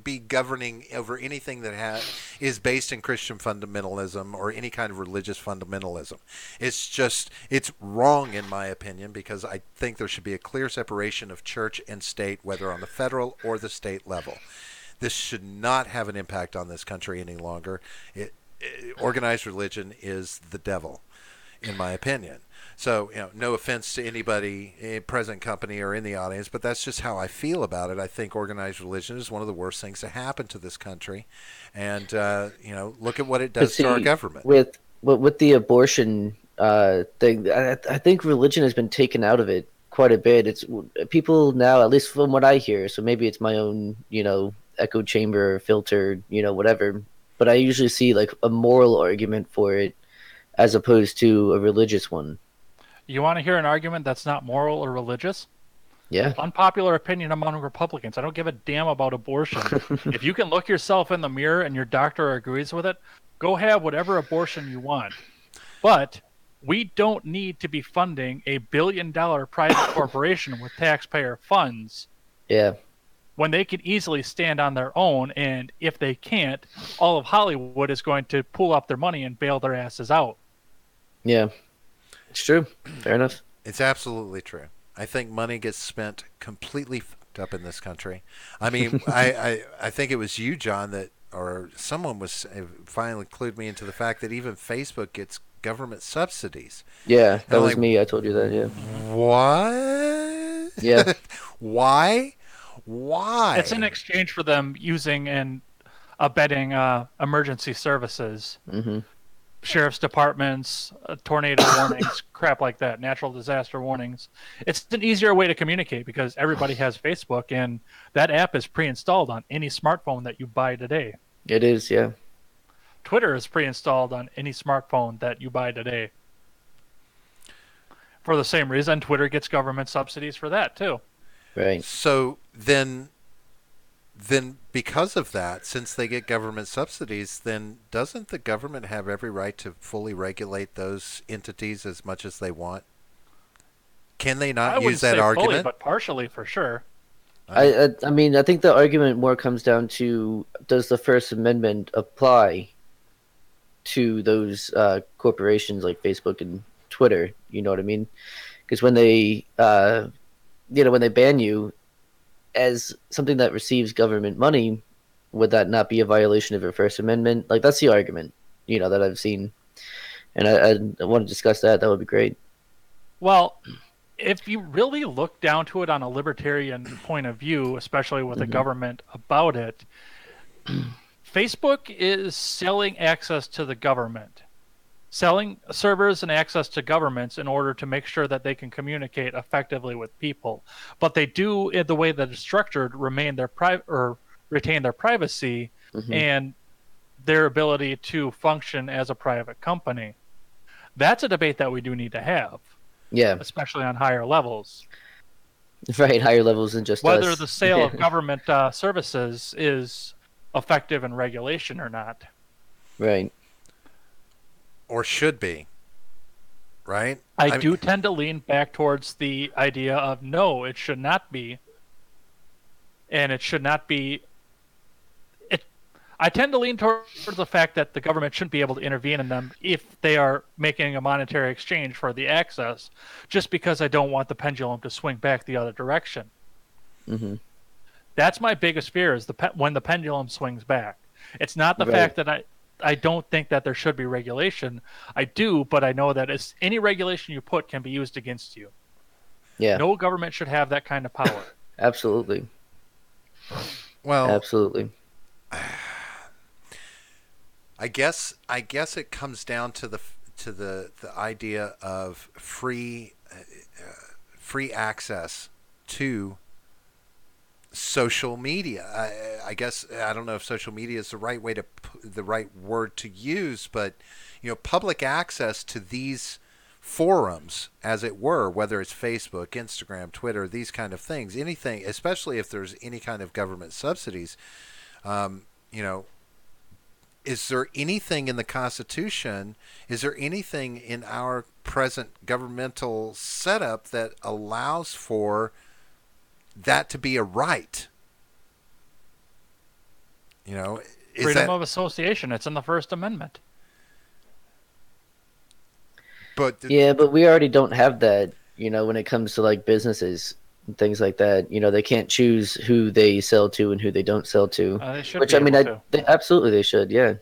be governing over anything that is based in Christian fundamentalism or any kind of religious fundamentalism. It's wrong in my opinion, because I think there should be a clear separation of church and state, whether on the federal or the state level. This should not have an impact on this country any longer. Organized religion is the devil, in my opinion. So, no offense to anybody, present company or in the audience, but that's just how I feel about it. I think organized religion is one of the worst things to happen to this country. And, look at what it does to our government. With the abortion thing, I think religion has been taken out of it quite a bit. It's people now, at least from what I hear, so maybe it's my own, echo chamber, filter, whatever. But I usually see like a moral argument for it as opposed to a religious one. You want to hear an argument that's not moral or religious? Yeah. Unpopular opinion among Republicans. I don't give a damn about abortion. If you can look yourself in the mirror and your doctor agrees with it, go have whatever abortion you want. But we don't need to be funding a billion-dollar private corporation with taxpayer funds. Yeah. When they could easily stand on their own, and if they can't, all of Hollywood is going to pull up their money and bail their asses out. Yeah. It's true. Fair enough. It's absolutely true. I think money gets spent completely fucked up in this country. I mean, I think it was you, John, or someone was finally clued me into the fact that even Facebook gets government subsidies. Yeah, that was me. I told you that, yeah. What? Yeah. Why? Why? It's in exchange for them using and abetting emergency services. Mm-hmm. Sheriff's departments, tornado warnings, crap like that, natural disaster warnings. It's an easier way to communicate because everybody has Facebook, and that app is pre-installed on any smartphone that you buy today. It is, yeah. Twitter is pre-installed on any smartphone that you buy today. For the same reason, Twitter gets government subsidies for that, too. Right. So then because of that, since they get government subsidies, then doesn't the government have every right to fully regulate those entities as much as they want? Can they not use that argument? Fully, but partially for sure. I mean, I think the argument more comes down to, does the First Amendment apply to those corporations like Facebook and Twitter? You know what I mean? Because when they, when they ban you as something that receives government money, would that not be a violation of your First Amendment? Like, that's the argument, that I've seen. And I want to discuss that. That would be great. Well, if you really look down to it on a libertarian point of view, especially with the government about it, Facebook is selling access to the government, selling servers and access to governments in order to make sure that they can communicate effectively with people. But they do, in the way that it's structured, retain their privacy and their ability to function as a private company. That's a debate that we do need to have. Yeah. Especially on higher levels. Right, higher levels than just whether us. The sale of government services is effective in regulation or not. Right. Or should be, right? I do tend to lean back towards the idea of no, it should not be. And it should not be... I tend to lean towards the fact that the government shouldn't be able to intervene in them if they are making a monetary exchange for the access, just because I don't want the pendulum to swing back the other direction. Mm-hmm. That's my biggest fear is when the pendulum swings back. It's not the Right. fact that I don't think that there should be regulation. I do, but I know that any regulation you put can be used against you. Yeah. No government should have that kind of power. Absolutely. Well, Absolutely. I guess it comes down to the idea of free access to social media. I guess I don't know if social media is the right word to use, but public access to these forums, as it were, whether it's Facebook, Instagram, Twitter, these kind of things, anything, especially if there's any kind of government subsidies, you know, is there anything in the Constitution, is there anything in our present governmental setup that allows for that to be a right? Freedom of association. It's in the First Amendment. But but we already don't have that, when it comes to like businesses and things like that. They can't choose who they sell to and who they don't sell to. They should Which be I mean, able to. absolutely they should. Yeah.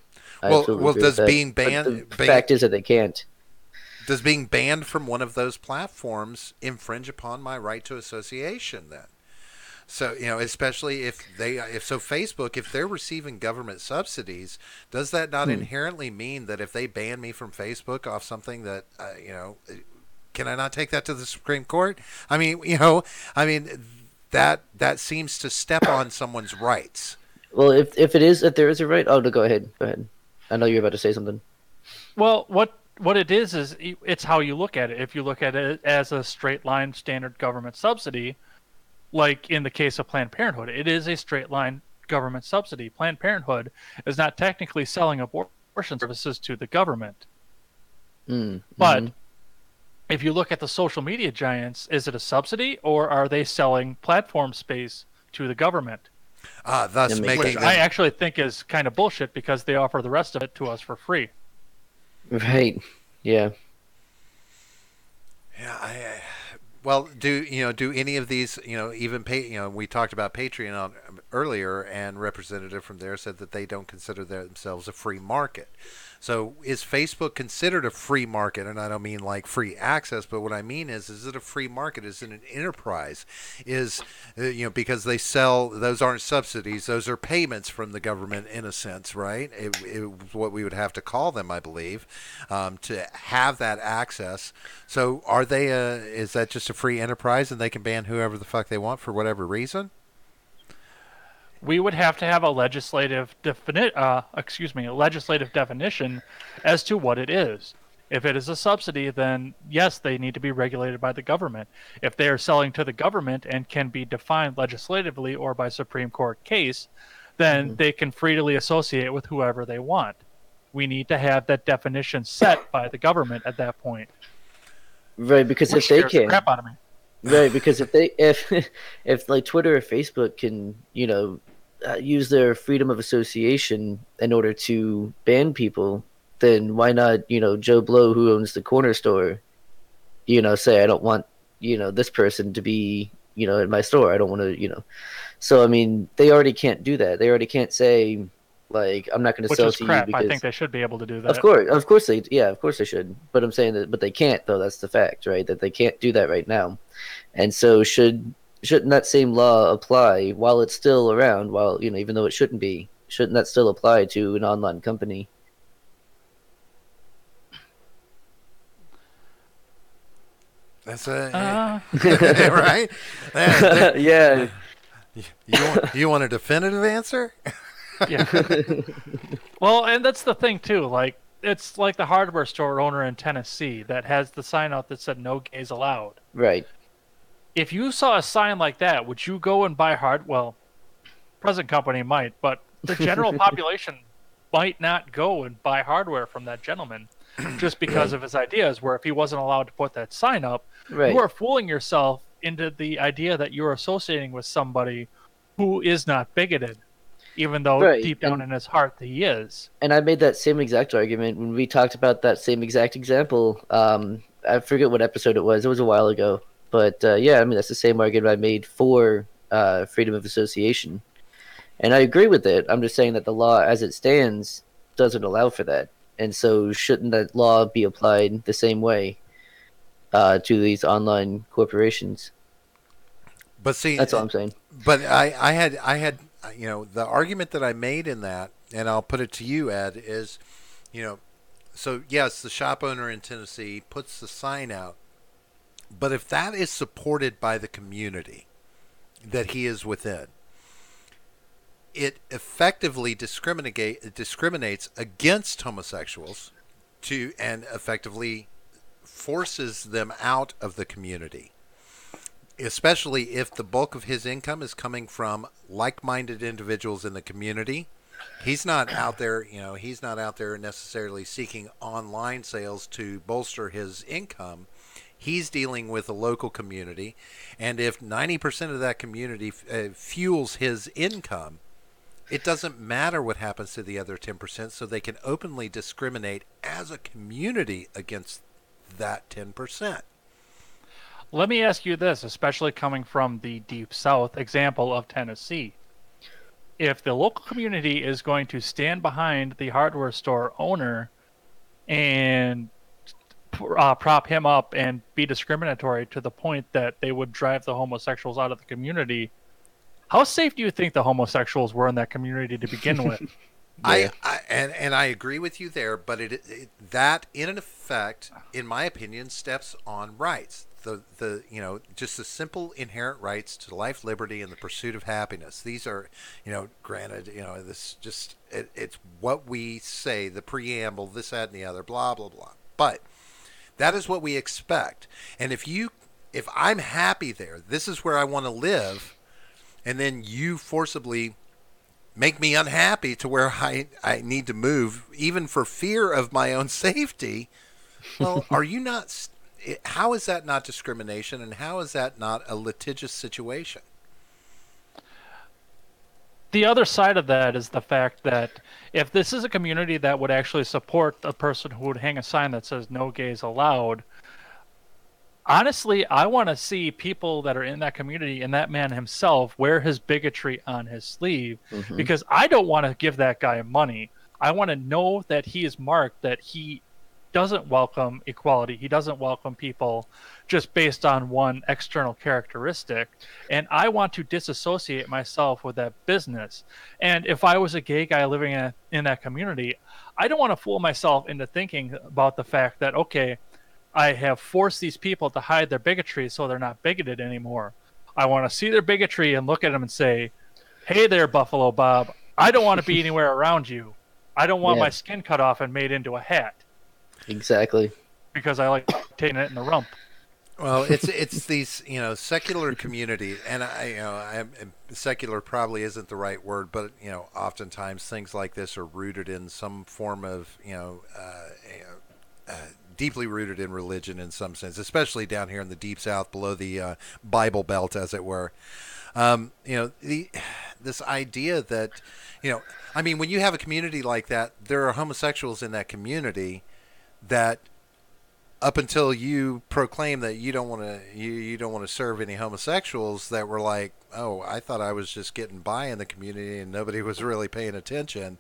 I absolutely agree does with that. being banned? But the fact is that they can't. Does being banned from one of those platforms infringe upon my right to association then? So, especially if Facebook, if they're receiving government subsidies, does that not inherently mean that if they ban me from Facebook off something that, can I not take that to the Supreme Court? I mean, that seems to step on someone's rights. Well, if there is a right, no, go ahead. I know you're about to say something. Well, what it is it's how you look at it. If you look at it as a straight line standard government subsidy, like in the case of Planned Parenthood, it is a straight line government subsidy. Planned Parenthood is not technically selling abortion services to the government. But if you look at the social media giants, is it a subsidy or are they selling platform space to the government? Thus making Which I actually think is kind of bullshit because they offer the rest of it to us for free. Right. Yeah. Yeah. Well, do any of these, even we talked about Patreon earlier, and representative from there said that they don't consider themselves a free market. So is Facebook considered a free market? And I don't mean like free access, but what I mean is it a free market? Is it an enterprise? Because they sell, those aren't subsidies, those are payments from the government in a sense, right? What we would have to call them, I believe, to have that access. So are they is that just a free enterprise and they can ban whoever the fuck they want for whatever reason? We would have to have a legislative definition as to what it is. If it is a subsidy, then yes, they need to be regulated by the government. If they are selling to the government and can be defined legislatively or by Supreme Court case, then they can freely associate with whoever they want. We need to have that definition set by the government at that point. Right, because if they can, crap out of me. Right, because if like Twitter or Facebook can, use their freedom of association in order to ban people, then why not, Joe Blow, who owns the corner store, say I don't want, this person to be, in my store. I don't want to, So I mean, they already can't do that. They already can't say, like, I'm not going to sell to crap. you because I think they should be able to do that. Of course they should. But I'm saying that, but they can't though. That's the fact, right? That they can't do that right now. And so shouldn't that same law apply while it's still around? While even though it shouldn't be, shouldn't that still apply to an online company? That's right. Yeah. You want a definitive answer? Yeah. Well, and that's the thing too. Like, it's like the hardware store owner in Tennessee that has the sign out that said "No gays allowed." Right. If you saw a sign like that, would you go and buy Well, present company might, but the general population might not go and buy hardware from that gentleman just because of his ideas. Where if he wasn't allowed to put that sign up, you are fooling yourself into the idea that you're associating with somebody who is not bigoted. even though Right. deep down in his heart he is. And I made that same exact argument when we talked about that same exact example. I forget what episode it was. It was a while ago. But yeah, I mean, that's the same argument I made for freedom of association. And I agree with it. I'm just saying that the law as it stands doesn't allow for that. And so shouldn't that law be applied the same way to these online corporations? But see, That's all I'm saying. but I had, the argument that I made in that, and I'll put it to you, Ed, is, so yes, the shop owner in Tennessee puts the sign out, but if that is supported by the community that he is within, it effectively discriminates against homosexuals and effectively forces them out of the community, especially if the bulk of his income is coming from like-minded individuals in the community. He's not out there, he's not out there necessarily seeking online sales to bolster his income. He's dealing with a local community, and if 90% of that community fuels his income, it doesn't matter what happens to the other 10%, so they can openly discriminate as a community against that 10%. Let me ask you this, especially coming from the Deep South example of Tennessee. If the local community is going to stand behind the hardware store owner and prop him up and be discriminatory to the point that they would drive the homosexuals out of the community, how safe do you think the homosexuals were in that community to begin with? Yeah. I agree with you there, but that in effect, in my opinion, steps on rights. Just the simple inherent rights to life, liberty, and the pursuit of happiness. These are, granted, this just it's what we say, the preamble, this, that, and the other, blah blah blah. But that is what we expect. And if I'm happy there, this is where I want to live, and then you forcibly make me unhappy to where I need to move, even for fear of my own safety, well, are you not? How is that not discrimination, and how is that not a litigious situation? The other side of that is the fact that if this is a community that would actually support a person who would hang a sign that says no gays allowed, honestly, I want to see people that are in that community and that man himself wear his bigotry on his sleeve, because I don't want to give that guy money. I want to know that he is marked, that he doesn't welcome equality. He doesn't welcome people just based on one external characteristic. And I want to disassociate myself with that business. And if I was a gay guy living in that community, I don't want to fool myself into thinking about the fact that, okay, I have forced these people to hide their bigotry so they're not bigoted anymore. I want to see their bigotry and look at them and say, hey there, Buffalo Bob, I don't want to be anywhere around you. I don't want my skin cut off and made into a hat. Exactly. Because I like taking it in the rump. Well, it's these secular community, and secular probably isn't the right word, but oftentimes things like this are rooted in some form of deeply rooted in religion in some sense, especially down here in the Deep South, below the Bible Belt, as it were. This idea that when you have a community like that, there are homosexuals in that community that, up until you proclaim that you don't want to serve any homosexuals, that were like, oh, I thought I was just getting by in the community and nobody was really paying attention,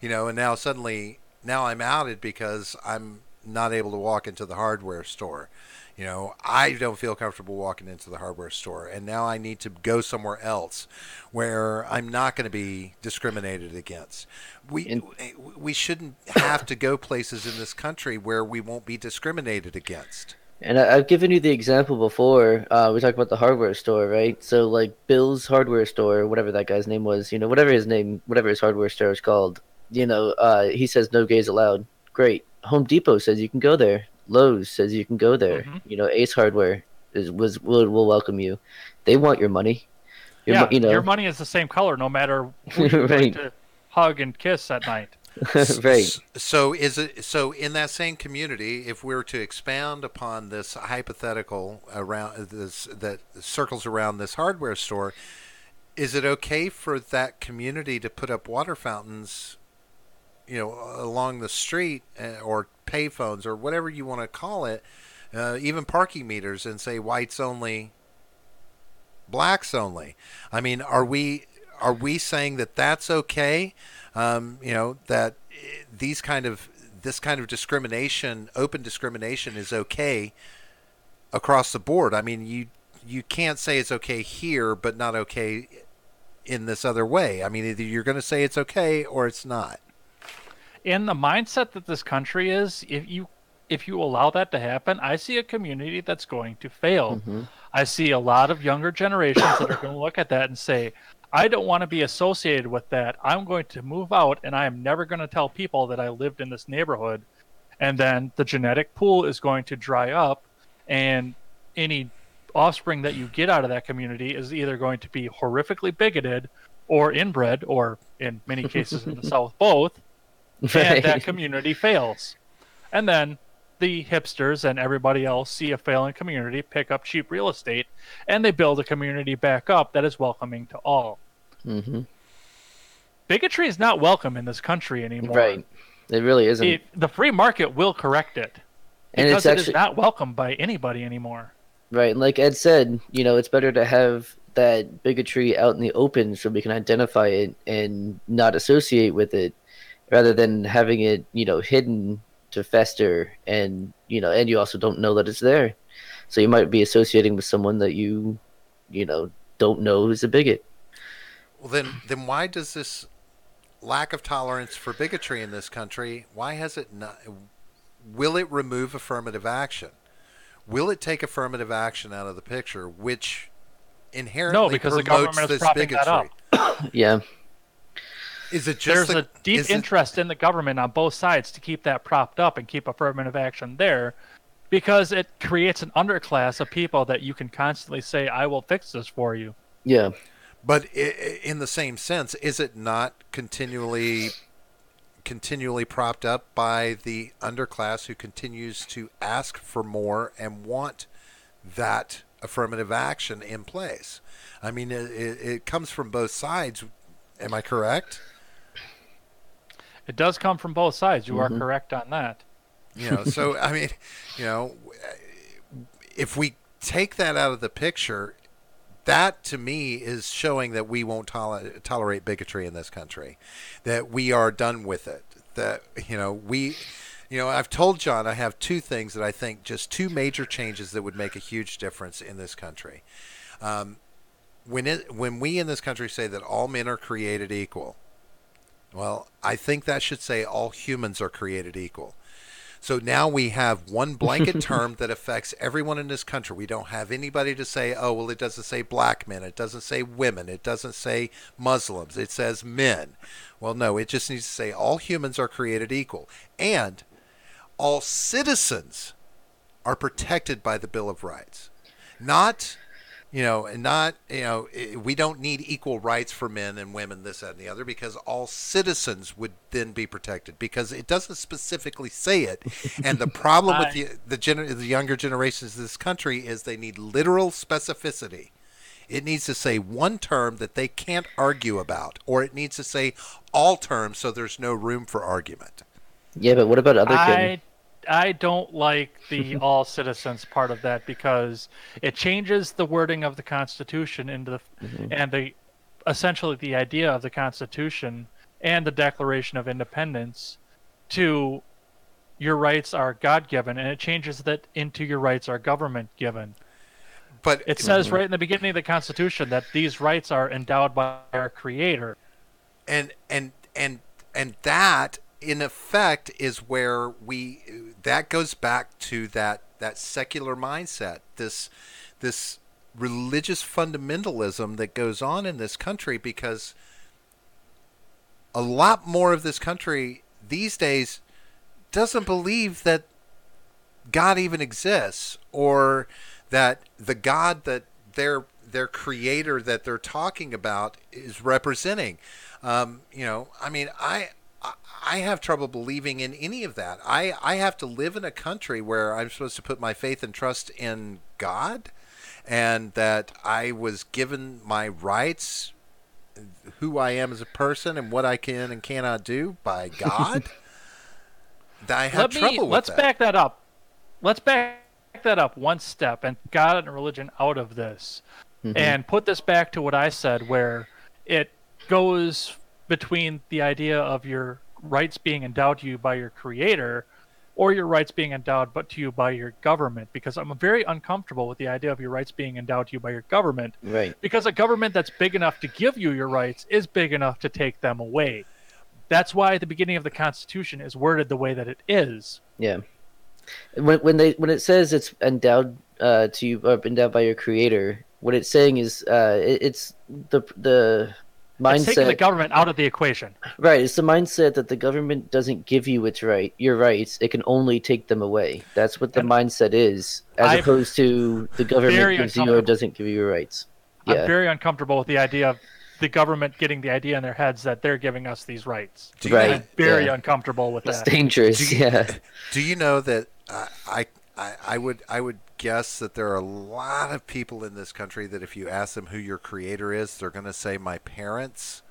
and now suddenly I'm outed because I'm not able to walk into the hardware store. I don't feel comfortable walking into the hardware store, and now I need to go somewhere else where I'm not going to be discriminated against. We shouldn't have to go places in this country where we won't be discriminated against. And I've given you the example before. We talked about the hardware store, right? So, like Bill's hardware store, whatever that guy's name was, whatever his hardware store is called, he says no gays allowed. Great. Home Depot says you can go there. Lowe's says you can go there. Ace Hardware will welcome you. They want your money. Your money is the same color no matter who you like to hug and kiss at night. Right. So in that same community, if we were to expound upon this hypothetical around this that circles around this hardware store, is it okay for that community to put up water fountains, along the street, or payphones or whatever you want to call it, even parking meters, and say whites only, blacks only? I mean, are we saying that that's okay? That this kind of discrimination, open discrimination, is okay across the board. I mean, you can't say it's okay here, but not okay in this other way. I mean, either you're going to say it's okay or it's not. In the mindset that this country is, if you allow that to happen, I see a community that's going to fail. Mm-hmm. I see a lot of younger generations that are going to look at that and say, I don't want to be associated with that. I'm going to move out, and I am never going to tell people that I lived in this neighborhood. And then the genetic pool is going to dry up, and any offspring that you get out of that community is either going to be horrifically bigoted or inbred, or in many cases in the South, both. Right. And that community fails. And then the hipsters and everybody else see a failing community, pick up cheap real estate, and they build a community back up that is welcoming to all. Mm-hmm. Bigotry is not welcome in this country anymore. Right. It really isn't. The free market will correct it. And Because it's it is not welcomed by anybody anymore. right. And like Ed said, it's better to have that bigotry out in the open so we can identify it and not associate with it, rather than having it, hidden to fester, and you also don't know that it's there. So you might be associating with someone that you don't know is a bigot. Well, then why does this lack of tolerance for bigotry in this country, why has it not? Will it remove affirmative action? Will it take affirmative action out of the picture, which inherently because the promotes government is this propping bigotry? that up. Yeah. Is it just There's a deep interest in the government on both sides to keep that propped up and keep affirmative action there, because it creates an underclass of people that you can constantly say, I will fix this for you. Yeah. But in the same sense, is it not continually propped up by the underclass who continues to ask for more and want that affirmative action in place? I mean, it comes from both sides. Am I correct? It does come from both sides. You are correct on that. So I mean, if we take that out of the picture, that to me is showing that we won't tolerate bigotry in this country, that we are done with it. That I've told John I have two things that I think, just two major changes that would make a huge difference in this country. When we in this country say that all men are created equal, well, I think that should say all humans are created equal. So now we have one blanket term that affects everyone in this country. We don't have anybody to say, oh, well, it doesn't say black men. It doesn't say women. It doesn't say Muslims. It says men. Well, no, it just needs to say all humans are created equal. And all citizens are protected by the Bill of Rights. We don't need equal rights for men and women, this, that, and the other, because all citizens would then be protected, because it doesn't specifically say it. And the problem with the younger generations of this country is they need literal specificity. It needs to say one term that they can't argue about, or it needs to say all terms so there's no room for argument. Yeah, but what about other I don't like the all citizens part of that, because it changes the wording of the Constitution into essentially the idea of the Constitution and the Declaration of Independence to your rights are God-given, and it changes that into your rights are government-given. But it says right in the beginning of the Constitution that these rights are endowed by our Creator. And that, in effect, is where that goes back to that secular mindset, this religious fundamentalism that goes on in this country, because a lot more of this country these days doesn't believe that God even exists, or that the God that their creator that they're talking about is representing. I mean, I have trouble believing in any of that. I have to live in a country where I'm supposed to put my faith and trust in God, and that I was given my rights who I am as a person and what I can and cannot do by God, I have trouble with let's that. back that up. Let's back that up one step and God and religion out of this, and put this back to what I said, where it goes between the idea of your rights being endowed to you by your creator, or your rights being endowed but to you by your government. Because I'm very uncomfortable with the idea of your rights being endowed to you by your government. Right. Because a government that's big enough to give you your rights is big enough to take them away. That's why the beginning of the Constitution is worded the way that it is. Yeah. When it says it's endowed to you or endowed by your creator, what it's saying is it's the mindset. It's taking the government out of the equation. Right. It's the mindset that the government doesn't give you your rights. It can only take them away. That's what the mindset is, as opposed to the government gives you or doesn't give you your rights. Yeah. I'm very uncomfortable with the idea of the government getting the idea in their heads that they're giving us these rights. I'm very uncomfortable with that. It's dangerous. Do you know that I would guess that there are a lot of people in this country that if you ask them who your creator is, they're going to say my parents.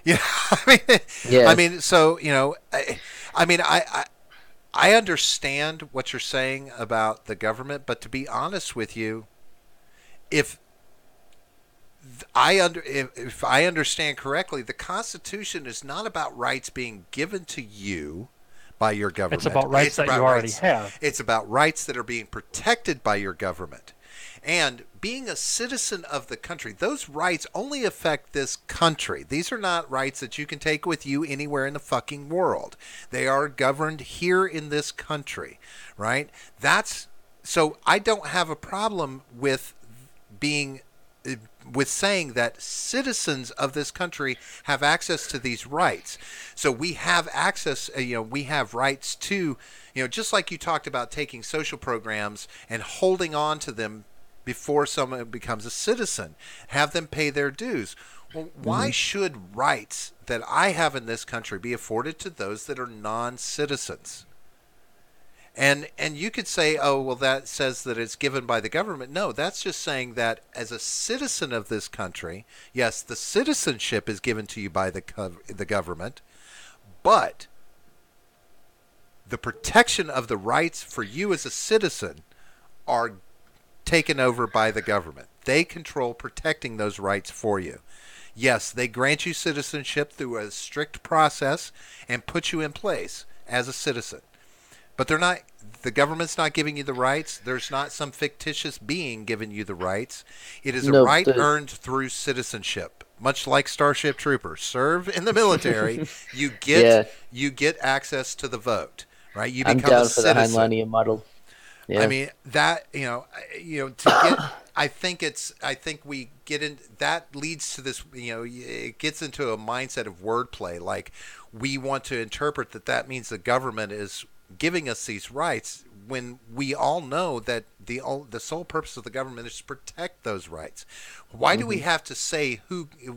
Yeah, I mean, so I understand what you're saying about the government, but to be honest with you, if I understand correctly, the Constitution is not about rights being given to you by your government. It's about rights that you already have. It's about rights that are being protected by your government. And being a citizen of the country, those rights only affect this country. These are not rights that you can take with you anywhere in the fucking world. They are governed here in this country, right? So I don't have a problem with saying that citizens of this country have access to these rights. So we have access, we have rights to, just like you talked about taking social programs and holding on to them before someone becomes a citizen, have them pay their dues. Well, why should rights that I have in this country be afforded to those that are non-citizens? And you could say, oh, well, that says that it's given by the government. No, that's just saying that as a citizen of this country, yes, the citizenship is given to you by the government, but the protection of the rights for you as a citizen are taken over by the government. They control protecting those rights for you. Yes, they grant you citizenship through a strict process and put you in place as a citizen. But the government's not giving you the rights. There's not some fictitious being giving you the rights. It is a right earned through citizenship. Much like Starship Troopers. Serve in the military, you get access to the vote. Right? You become a citizen. I'm down for the Heinleinian model. Yeah. I mean, that, to get, I think we get in, that leads to this, it gets into a mindset of wordplay. Like, we want to interpret that means the government is giving us these rights, when we all know that the sole purpose of the government is to protect those rights. Why do we have to say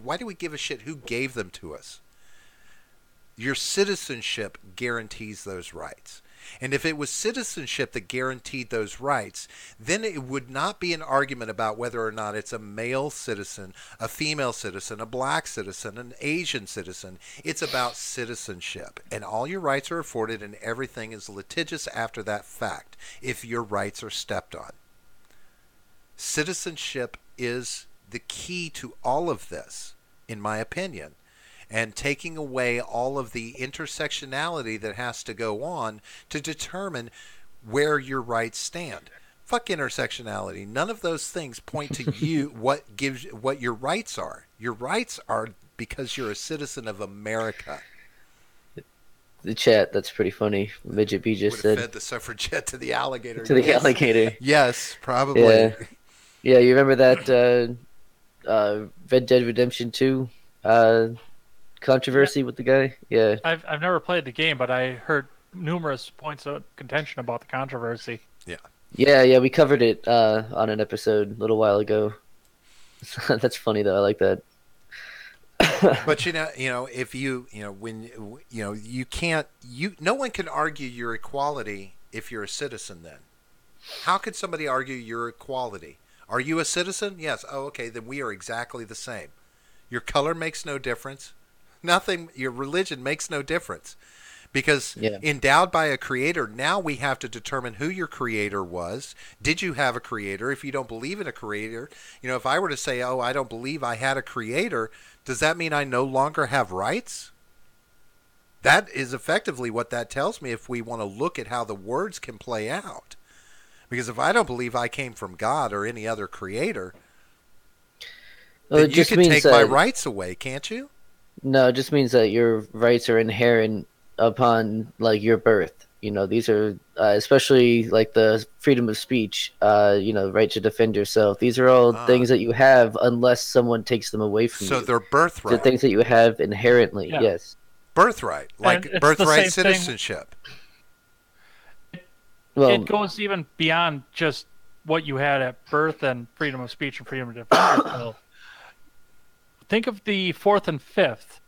why do we give a shit who gave them to us? Your citizenship guarantees those rights. And if it was citizenship that guaranteed those rights, then it would not be an argument about whether or not it's a male citizen, a female citizen, a black citizen, an Asian citizen. It's about citizenship. And all your rights are afforded and everything is litigious after that fact if your rights are stepped on. Citizenship is the key to all of this, in my opinion. And taking away all of the intersectionality that has to go on to determine where your rights stand. Fuck intersectionality. None of those things point to you what your rights are. Your rights are because you're a citizen of America. The chat, that's pretty funny. Midget B just said, fed the suffragette to the alligator. To the alligator. Yes, probably. Yeah, you remember that Red Dead Redemption 2 controversy with the guy? Yeah. I've never played the game, but I heard numerous points of contention about the controversy. Yeah, we covered it on an episode a little while ago. That's funny though. I like that. But if when you can't, no one can argue your equality if you're a citizen. Then how could somebody argue your equality? Are you a citizen? Yes. Oh, okay. Then we are exactly the same. Your color makes no difference. Nothing. Your religion makes no difference. Because endowed by a creator, now we have to determine who your creator was. Did you have a creator? If you don't believe in a creator, if I were to say, oh, I don't believe I had a creator, does that mean I no longer have rights? That is effectively what that tells me if we want to look at how the words can play out. Because if I don't believe I came from God or any other creator, then you can take my rights away, can't you? No, it just means that your rights are inherent upon your birth. These are especially like the freedom of speech, right to defend yourself. These are all things that you have unless someone takes them away from you. So they're birthright. They're things that you have inherently. Yes. Birthright, like birthright citizenship. Well, it goes even beyond just what you had at birth and freedom of speech and freedom of defense. So think of the 4th and 5th.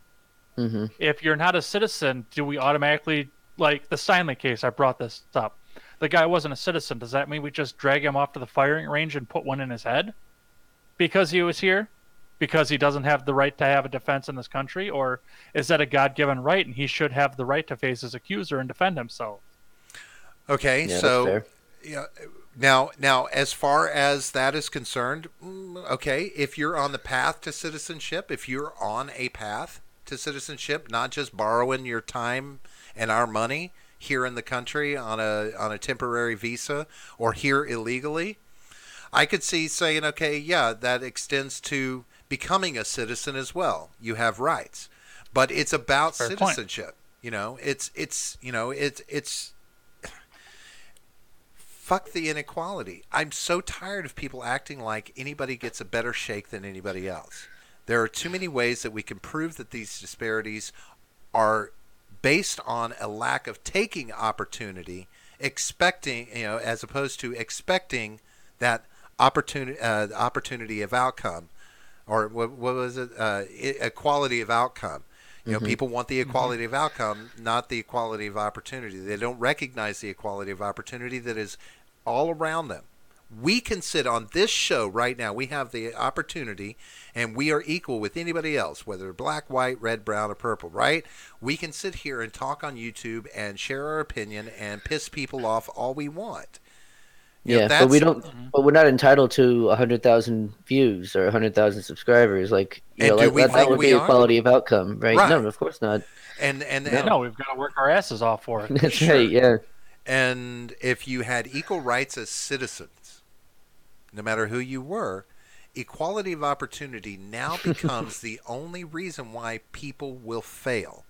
Mm-hmm. If you're not a citizen, do we automatically, like the Steinle case, I brought this up. The guy wasn't a citizen. Does that mean we just drag him off to the firing range and put one in his head because he was here? Because he doesn't have the right to have a defense in this country? Or is that a God-given right and he should have the right to face his accuser and defend himself? Okay, so now as far as that is concerned, okay, if you're on the path to citizenship, if you're on a path to citizenship, not just borrowing your time and our money here in the country on a temporary visa or here illegally, I could see saying, okay, yeah, that extends to becoming a citizen as well. You have rights, but it's about Fair citizenship. Point. It's fuck the inequality. I'm so tired of people acting like anybody gets a better shake than anybody else. There are too many ways that we can prove that these disparities are based on a lack of taking opportunity, expecting, as opposed to expecting that opportunity of outcome, or what was it? Equality of outcome. People want the equality of outcome, not the equality of opportunity. They don't recognize the equality of opportunity that is all around them. We can sit on this show right now. We have the opportunity, and we are equal with anybody else, whether black, white, red, brown, or purple, right? We can sit here and talk on YouTube and share our opinion and piss people off all we want. But we don't. But we're not entitled to 100,000 views or 100,000 subscribers. That would be equality of outcome, right? No, of course not. No, we've got to work our asses off for it. That's right. Yeah. And if you had equal rights as citizens, no matter who you were, equality of opportunity now becomes the only reason why people will fail.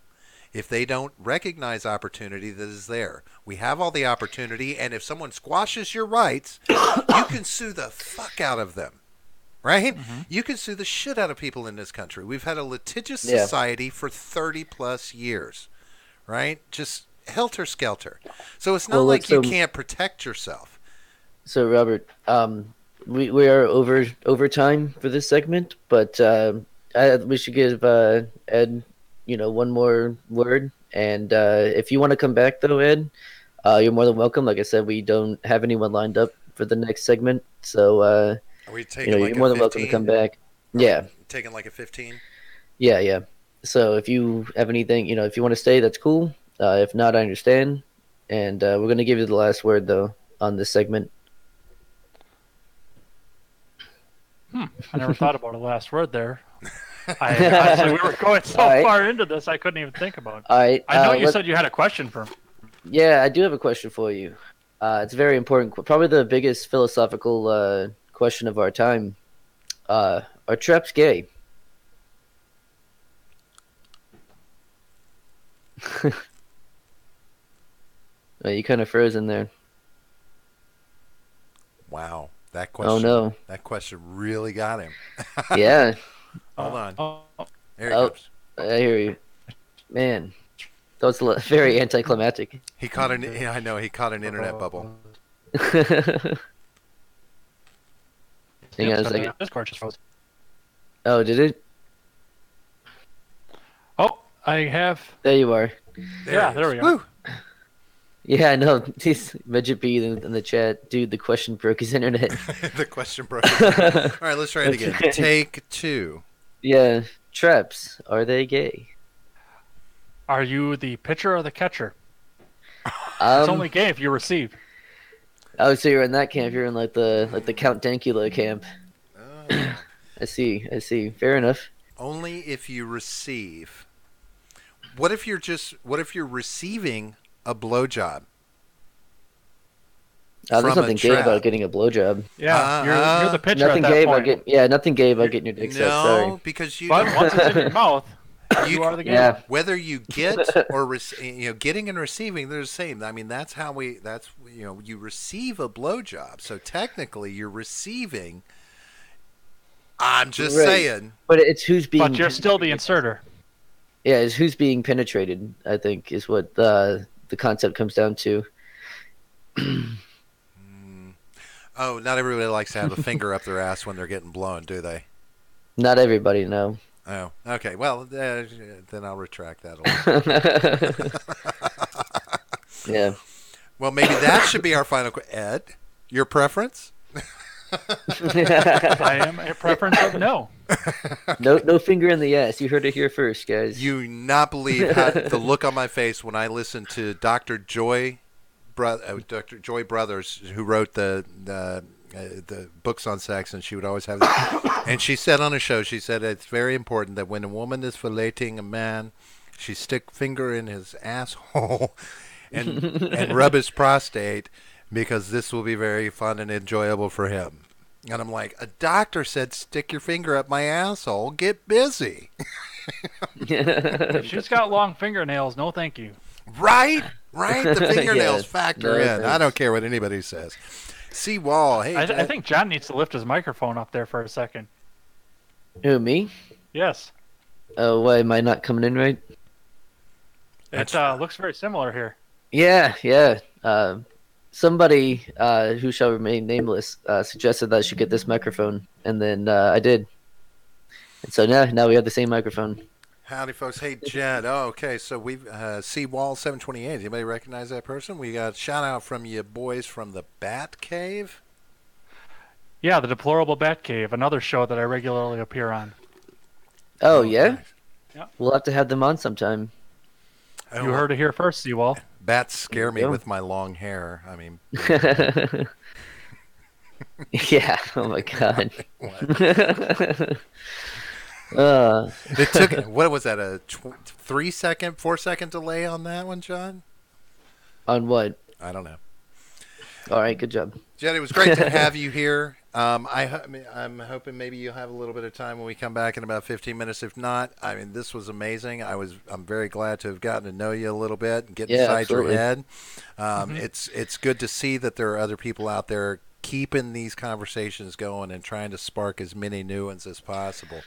If they don't recognize opportunity that is there. We have all the opportunity, and if someone squashes your rights, you can sue the fuck out of them. Right? Mm-hmm. You can sue the shit out of people in this country. We've had a litigious society for 30 plus years. Right? Just helter-skelter. So it's not like you can't protect yourself. So, Robert, we are over time for this segment, but we should give Ed one more word. And if you want to come back, though, Ed, you're more than welcome. Like I said, we don't have anyone lined up for the next segment. So, are we taking you're more than welcome to come back. Yeah. Taking like a 15? Yeah. So if you have anything, if you want to stay, that's cool. If not, I understand. And we're going to give you the last word, though, on this segment. I never thought about a last word there. Honestly, we were going so far into this, I couldn't even think about it. All right, I know you said you had a question for me. Yeah, I do have a question for you. It's very important. Probably the biggest philosophical question of our time. Are traps gay? You kind of froze in there. Wow. That question. Oh, no. That question really got him. Yeah. Hold on. There he comes. I hear you. Man, that was very anticlimactic. He caught I know, he caught an internet bubble. Hang on a second. Discord just froze. Oh, did it? Oh, I have. There you are. There we go. Woo. Yeah, I know. He's Midget B in the chat. Dude, the question broke his internet. The question broke his internet. All right, let's try it again. Take two. Yeah. Traps, are they gay? Are you the pitcher or the catcher? It's Um, only gay if you receive. I would say you're in that camp. You're in like the Count Dankula camp. Oh. I see. I see. Fair enough. Only if you receive. What if you're receiving a blowjob? There's From a nothing gay trap. about getting a blowjob. Yeah, you're the pitcher Nothing at gay that about point. nothing gay about getting your dick sucked. Sorry. No, because you But don't, once it's in your mouth, you are the gay. Yeah. whether you get or getting and receiving, they're the same. I mean, you receive a blowjob, so technically you're receiving. I'm just Right. saying. But it's who's being. But you're still the inserter. Yeah, it's who's being penetrated. I think is what the concept comes down to. Oh, not everybody likes to have a finger up their ass when they're getting blown, do they? Not everybody, no. Oh, okay. Well, then I'll retract that a little. Yeah. Well, maybe that should be our final. Ed, your preference? I am a preference of no. No finger in the ass. You heard it here first, guys. You not believe how the look on my face when I listened to Dr. Joy Brothers, who wrote the books on sex, and she would always have. And she said on a show, she said it's very important that when a woman is filleting a man, she stick finger in his asshole and rub his prostate, because this will be very fun and enjoyable for him. And I'm like, a doctor said stick your finger up my asshole, get busy. If she's got long fingernails, no thank you. Right? The fingernails Yeah. factor No, in. thanks. I don't care what anybody says. See Wall, hey, I think John needs to lift his microphone up there for a second. Who, me? Yes. Oh, why am I not coming in right? It looks very similar here. Yeah. Somebody who shall remain nameless suggested that I should get this microphone, and then I did. And so now we have the same microphone. howdy folks. Hey Jed. Oh, okay. So we've see Wall 728. Anybody recognize that person? We got a shout out from you boys from the Bat Cave. Yeah, the Deplorable Batcave, another show that I regularly appear on. Oh, yeah? nice. Yeah. We'll have to have them on sometime. Oh, You heard it here first, Seawall. Bats scare me Yeah. with my long hair. I mean, Yeah. Oh my God. what? It took, what was that, a 4-second delay on that one, John? On what? I don't know. All right. Good job. Jed, it was great to have you here. I'm hoping maybe you'll have a little bit of time when we come back in about 15 minutes. If not, I mean, this was amazing. I'm very glad to have gotten to know you a little bit and get inside absolutely. your head. It's good to see that there are other people out there keeping these conversations going and trying to spark as many new ones as possible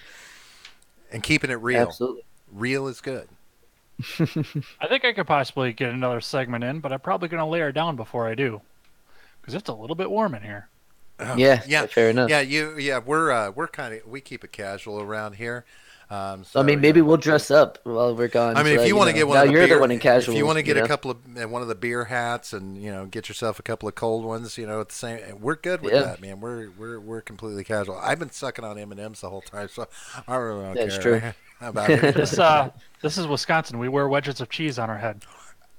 and keeping it real. Absolutely. Real is good. I think I could possibly get another segment in, but I'm probably going to layer down before I do, because it's a little bit warm in here. Oh, Yeah. Fair enough. We're we keep it casual around here. I mean, maybe we'll dress up while we're gone. I mean, so if that, you want to get one, now of the you're beer, the one in casual. if you want to get a couple of one of the beer hats and get yourself a couple of cold ones, at the same, we're good with that, man. We're completely casual. I've been sucking on M&Ms the whole time, so I really don't care. That's true. About it. This is Wisconsin. We wear wedges of cheese on our head.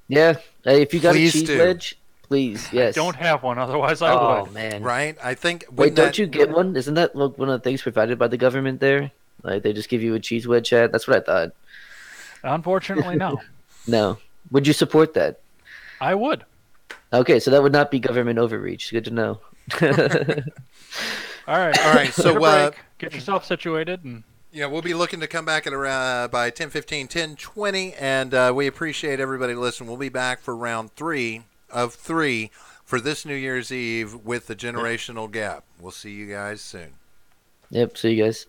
Yeah. Hey, if you got Please a cheese do. wedge, please. Yes. Don't have one, otherwise I Oh would. man. Right? I think. Wait, don't you get one? Isn't that one of the things provided by the government there? Like they just give you a cheese wedge hat? That's what I thought. Unfortunately, no. No. Would you support that? I would. Okay, so that would not be government overreach. Good to know. All right. So, Take a break. Get yourself situated and. We'll be looking to come back at around by 10:15, 10:20, and we appreciate everybody listening. We'll be back for round 3 of 3 for this New Year's Eve with the generational gap. We'll see you guys soon. Yep, see you guys.